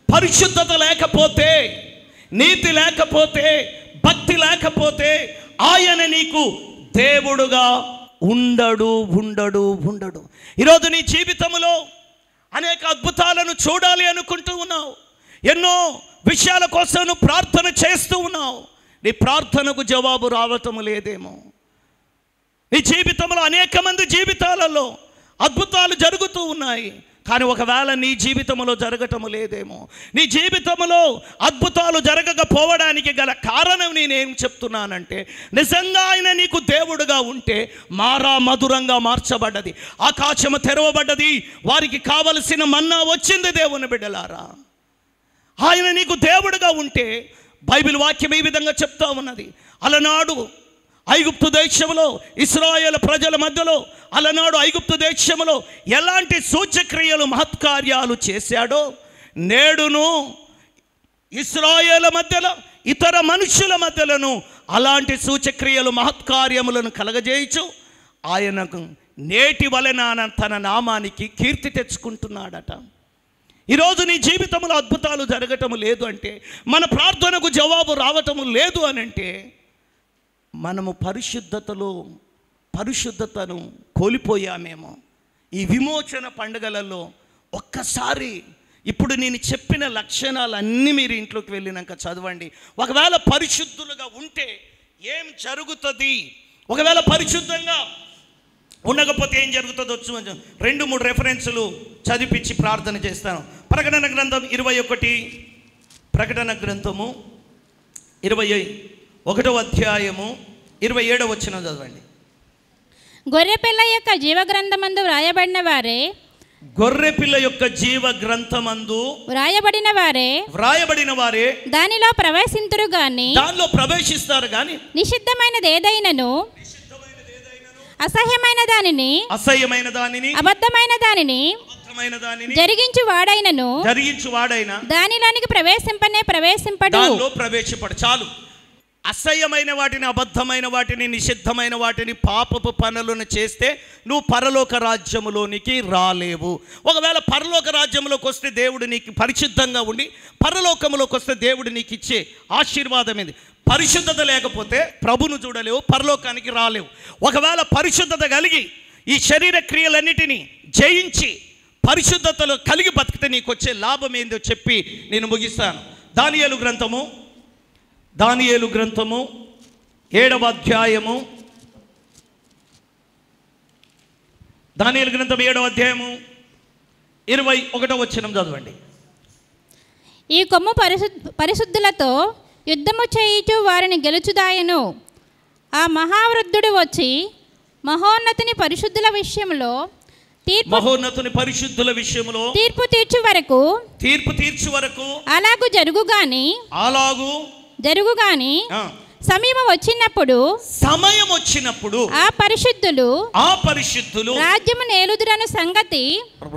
పరిశుద్ధత లేకపోతే, నీతి లేకపోతే, భక్తి లేకపోతే ఆయన నీకు దేవుడుగా ఉండడు. ఈరోజు నీ జీవితంలో అనేక అద్భుతాలను చూడాలి అనుకుంటూ ఉన్నావు. ఎన్నో విషయాల కోసం నువ్వు ప్రార్థన చేస్తూ ఉన్నావు. నీ ప్రార్థనకు జవాబు రావటం లేదేమో. నీ జీవితంలో అనేక మంది జీవితాలలో అద్భుతాలు జరుగుతూ ఉన్నాయి, కానీ ఒకవేళ నీ జీవితంలో జరగటం లేదేమో. నీ జీవితంలో అద్భుతాలు జరగకపోవడానికి గల కారణం నేనేం చెప్తున్నానంటే, నిజంగా ఆయన నీకు దేవుడుగా ఉంటే మధురంగా మార్చబడ్డది, ఆకాశము తెరవబడ్డది, వారికి కావలసిన మన్నా వచ్చింది. దేవుని బిడ్డలారా, ఆయన నీకు దేవుడుగా ఉంటే బైబిల్ వాక్యం ఈ విధంగా చెప్తా ఉన్నది. అలనాడు ఐగుప్తు దేశంలో ఇశ్రాయేలు ప్రజల మధ్యలో, అలనాడు ఐగుప్తు దేశంలో ఎలాంటి సూచక్రియలు, మహత్కార్యాలు చేశాడో, నేడును ఇశ్రాయేలు మధ్యలో, ఇతర మనుషుల మధ్యలను అలాంటి సూచక్రియలు, మహత్కార్యములను కలగజేయచ్చు ఆయనకు నేటి వలన తన నామానికి కీర్తి తెచ్చుకుంటున్నాడట. ఈరోజు నీ జీవితంలో అద్భుతాలు జరగటము లేదు అంటే, మన ప్రార్థనకు జవాబు రావటము లేదు అని అంటే, మనము పరిశుద్ధతను కోల్పోయామేమో. ఈ విమోచన పండుగలలో ఒక్కసారి ఇప్పుడు నేను చెప్పిన లక్షణాలన్నీ మీరు ఇంట్లోకి వెళ్ళినాక చదవండి. ఒకవేళ పరిశుద్ధులుగా ఉంటే ఏం జరుగుతుంది, ఒకవేళ పరిశుద్ధంగా ఉండకపోతే ఏం జరుగుతుందో 2-3 రెఫరెన్సులు చదివించి ప్రార్థన చేస్తాను. ప్రకటన గ్రంథం 21, ప్రకటన గ్రంథము 21వ అధ్యాయము 27వ వచనం చదవండి. గొర్రెపిల్ల యొక్క జీవగ్రంథమందు వ్రాయబడిన వారే, గొర్రెపిల్ల యొక్క జీవ గ్రంథమందు వ్రాయబడిన వారే దానిలో ప్రవేశింతురు గాని, దానిలో ప్రవేశిస్తారు గాని నిషిద్ధమైనది ఏదైనను, అసహ్యమైన దానిని అబద్ధమైన దానిని జరిగించు వాడైనను దానిలోనికి ప్రవేశింపడు. చాలు. అసహ్యమైన వాటిని, అబద్ధమైన వాటిని, నిషిద్ధమైన వాటిని, పాపపు పనులను చేస్తే నువ్వు పరలోక రాజ్యములోనికి రాలేవు. ఒకవేళ పరలోక రాజ్యంలోకి వస్తే దేవుడు నీకు పరిశుద్ధంగా ఉండి, పరలోకములోకి వస్తే దేవుడు నీకు ఇచ్చే ఆశీర్వాదం ఏంది? పరిశుద్ధత లేకపోతే ప్రభును చూడలేవు, పరలోకానికి రాలేవు. ఒకవేళ పరిశుద్ధత కలిగి ఈ శరీర క్రియలన్నిటినీ జయించి పరిశుద్ధతలో కలిగి బతికితే నీకు వచ్చే లాభం ఏందో చెప్పి నేను ముగిస్తాను. దానియేలు గ్రంథము 7వ అధ్యాయము, దానియేలు గ్రంథం 7వ అధ్యాయము 21వ వచనం చదవండి. ఈ కొమ్ము పరిశుద్ధులతో యుద్ధము చేయుచు వారిని గెలుచుదాయను, ఆ మహావృద్ధుడు వచ్చి మహోన్నతుని పరిశుద్ధుల విషయంలో తీర్పు తీర్చు వరకు అలాగు జరుగుగాని సమయం వచ్చినప్పుడు ఆ పరిశుద్ధులు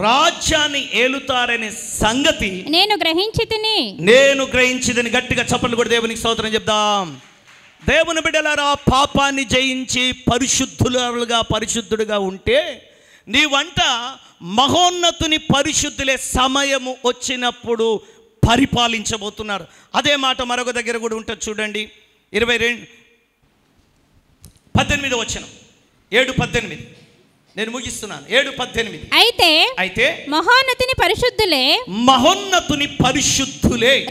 రాజ్యాన్ని ఏలుతారనే సంగతి నేను గ్రహించితిని. గట్టిగా చప్పట్లు కూడా దేవునికి స్తోత్రం చెప్దాం. దేవుని బిడ్డలారా, పాపాన్ని జయించి పరిశుద్ధుడుగా ఉంటే నీ వంట మహోన్నతుని పరిశుద్ధులే సమయము వచ్చినప్పుడు పరిపాలించబోతున్నారు. అదే మాట మరొక దగ్గర కూడా ఉంటుంది చూడండి. 22:18 వచనం, 7:18. నేను ముగిస్తున్నాను. 7:18. అయితే మహోన్నతుని పరిశుద్ధులే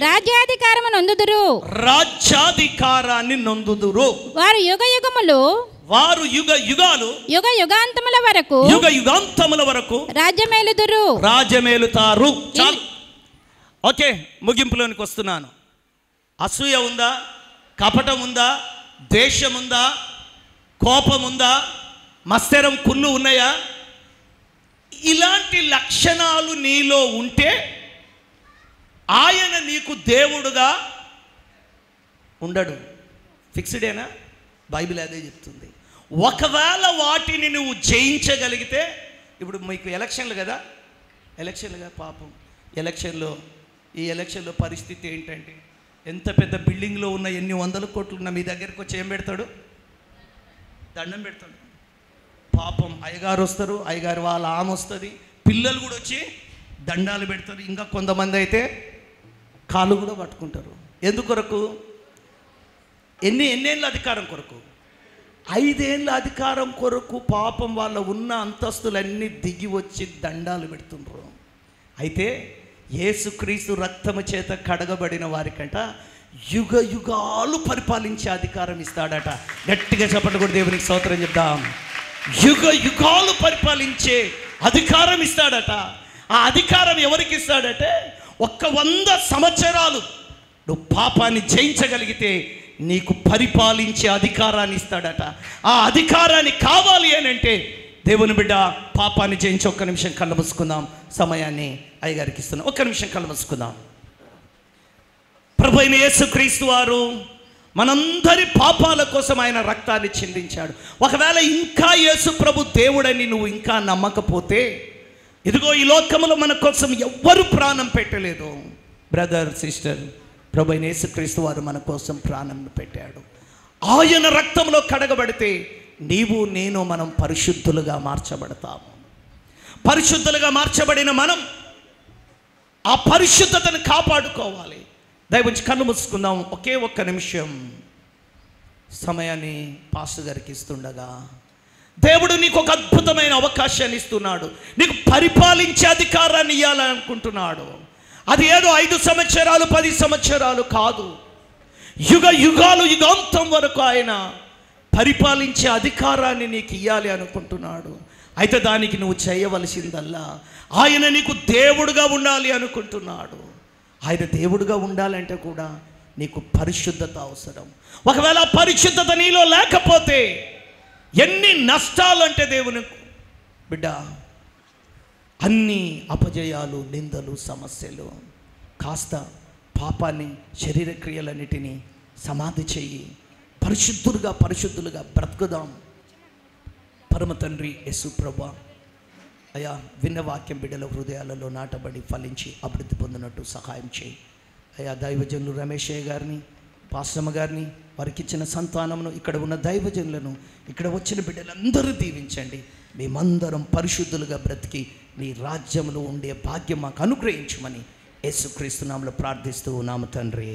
రాజ్యాధికారాన్ని నొందుదురు. వారు యుగ యుగాంతముల వరకు రాజ్యమేలుతారు. చాలు, ఓకే, ముగింపులోనికి వస్తున్నాను. అసూయ ఉందా? కపటం ఉందా? ద్వేషం ఉందా? కోపం ఉందా? మత్సరం, కుళ్ళు ఉన్నాయా? ఇలాంటి లక్షణాలు నీలో ఉంటే ఆయన నీకు దేవుడుగా ఉండడు. ఫిక్స్డేనా? బైబిల్ అదే చెప్తుంది. ఒకవేళ వాటిని నువ్వు జయించగలిగితే, ఇప్పుడు మీకు ఎలక్షన్లు కదా, పాపం ఈ ఎలక్షన్లో పరిస్థితి ఏంటంటే, ఎంత పెద్ద బిల్డింగ్లో ఉన్న ఎన్ని వందల కోట్లు ఉన్న మీ దగ్గరికి వచ్చి ఏం పెడతాడు? దండం పెడతాడు. పాపం అయ్యగారు వస్తారు, అయ్యగారు వాళ్ళ ఆమె వస్తుంది, పిల్లలు కూడా వచ్చి దండాలు పెడతారు. ఇంకా కొంతమంది అయితే కాళ్ళు కూడా పట్టుకుంటారు. ఎందుకొరకు? ఎన్నేళ్ళ అధికారం కొరకు? 5 ఏళ్ళ అధికారం కొరకు పాపం వాళ్ళ ఉన్న అంతస్తులన్నీ దిగి వచ్చి దండాలు పెడుతుండ్రు. అయితే యేసుక్రీస్తు రక్తము చేత కడగబడిన వారికంట యుగ యుగాలు పరిపాలించే అధికారం ఇస్తాడట. గట్టిగా చెప్పండి కూడా దేవునికి స్తోత్రం చెప్దాం. యుగ యుగాలు పరిపాలించే అధికారం ఇస్తాడట. ఆ అధికారం ఎవరికి ఇస్తాడంటే, 100 సంవత్సరాలు నువ్వు పాపాన్ని జయించగలిగితే నీకు పరిపాలించే అధికారాన్ని ఇస్తాడట. ఆ అధికారాన్ని కావాలి అని అంటే దేవుని బిడ్డ పాపాన్ని జయించి, ఒక్క నిమిషం కళ్ళు మూసుకుందాం. సమయాన్ని అయ్యగారికి ఇస్తున్నాం. ఒక్క నిమిషం కళ్ళు మూసుకుందాం. ప్రభు అయిన యేసుక్రీస్తు వారు మనందరి పాపాల కోసం ఆయన రక్తాన్ని చిందించాడు. ఒకవేళ ఇంకా యేసు ప్రభు దేవుడని నువ్వు ఇంకా నమ్మకపోతే, ఇదిగో ఈ లోకములో మన కోసం ఎవ్వరు ప్రాణం పెట్టలేదు. బ్రదర్, సిస్టర్, ప్రభు అయిన యేసుక్రీస్తు వారు మన కోసం ప్రాణం పెట్టాడు. ఆయన రక్తంలో కడగబడితే నీవు నేను మనం పరిశుద్ధులుగా మార్చబడతాము. పరిశుద్ధులుగా మార్చబడిన మనం ఆ పరిశుద్ధతను కాపాడుకోవాలి. దయవుంచి కళ్ళు మూసుకుందాం. ఒకే ఒక్క నిమిషం సమయాన్ని పాస్టర్ గారికి ఇస్తుండగా, దేవుడు నీకు ఒక అద్భుతమైన అవకాశాన్ని ఇస్తున్నాడు. నీకు పరిపాలించే అధికారాన్ని ఇవ్వాలనుకుంటున్నాడు. అది ఏదో 5 సంవత్సరాలు 10 సంవత్సరాలు కాదు, యుగ యుగాలు యుగాంతం వరకు ఆయన పరిపాలించే అధికారాన్ని నీకు ఇవ్వాలి అనుకుంటున్నాడు. అయితే దానికి నువ్వు చేయవలసిందల్లా, ఆయన నీకు దేవుడుగా ఉండాలి అనుకుంటున్నాడు. ఆయన దేవుడుగా ఉండాలంటే కూడా నీకు పరిశుద్ధత అవసరం. ఒకవేళ పరిశుద్ధత నీలో లేకపోతే ఎన్ని నష్టాలు అంటే దేవుని బిడ్డ, అన్ని అపజయాలు, నిందలు, సమస్యలు. కాస్త పాపాన్ని, శరీర క్రియలన్నిటినీ సమాధి చెయ్యి. పరిశుద్ధులుగా బ్రతుకుదాం. పరమ తండ్రి యేసు ప్రభువా, అయ్యా, విన్న వాక్యం బిడ్డల హృదయాలలో నాటబడి ఫలించి అభివృద్ధి పొందినట్టు సహాయం చేయి. అయ్యా, దైవజనులు రమేషయ్య గారిని, పాస్టమ్మ గారిని, వారికి ఇచ్చిన సంతానమును, ఇక్కడ ఉన్న దైవజనులను, ఇక్కడ వచ్చిన బిడ్డలందరూ దీవించండి. మేమందరం పరిశుద్ధులుగా బ్రతికి నీ రాజ్యంలో ఉండే భాగ్యం మాకు అనుగ్రహించమని యేసుక్రీస్తు నామములో ప్రార్థిస్తూ ఉన్నాము తండ్రి.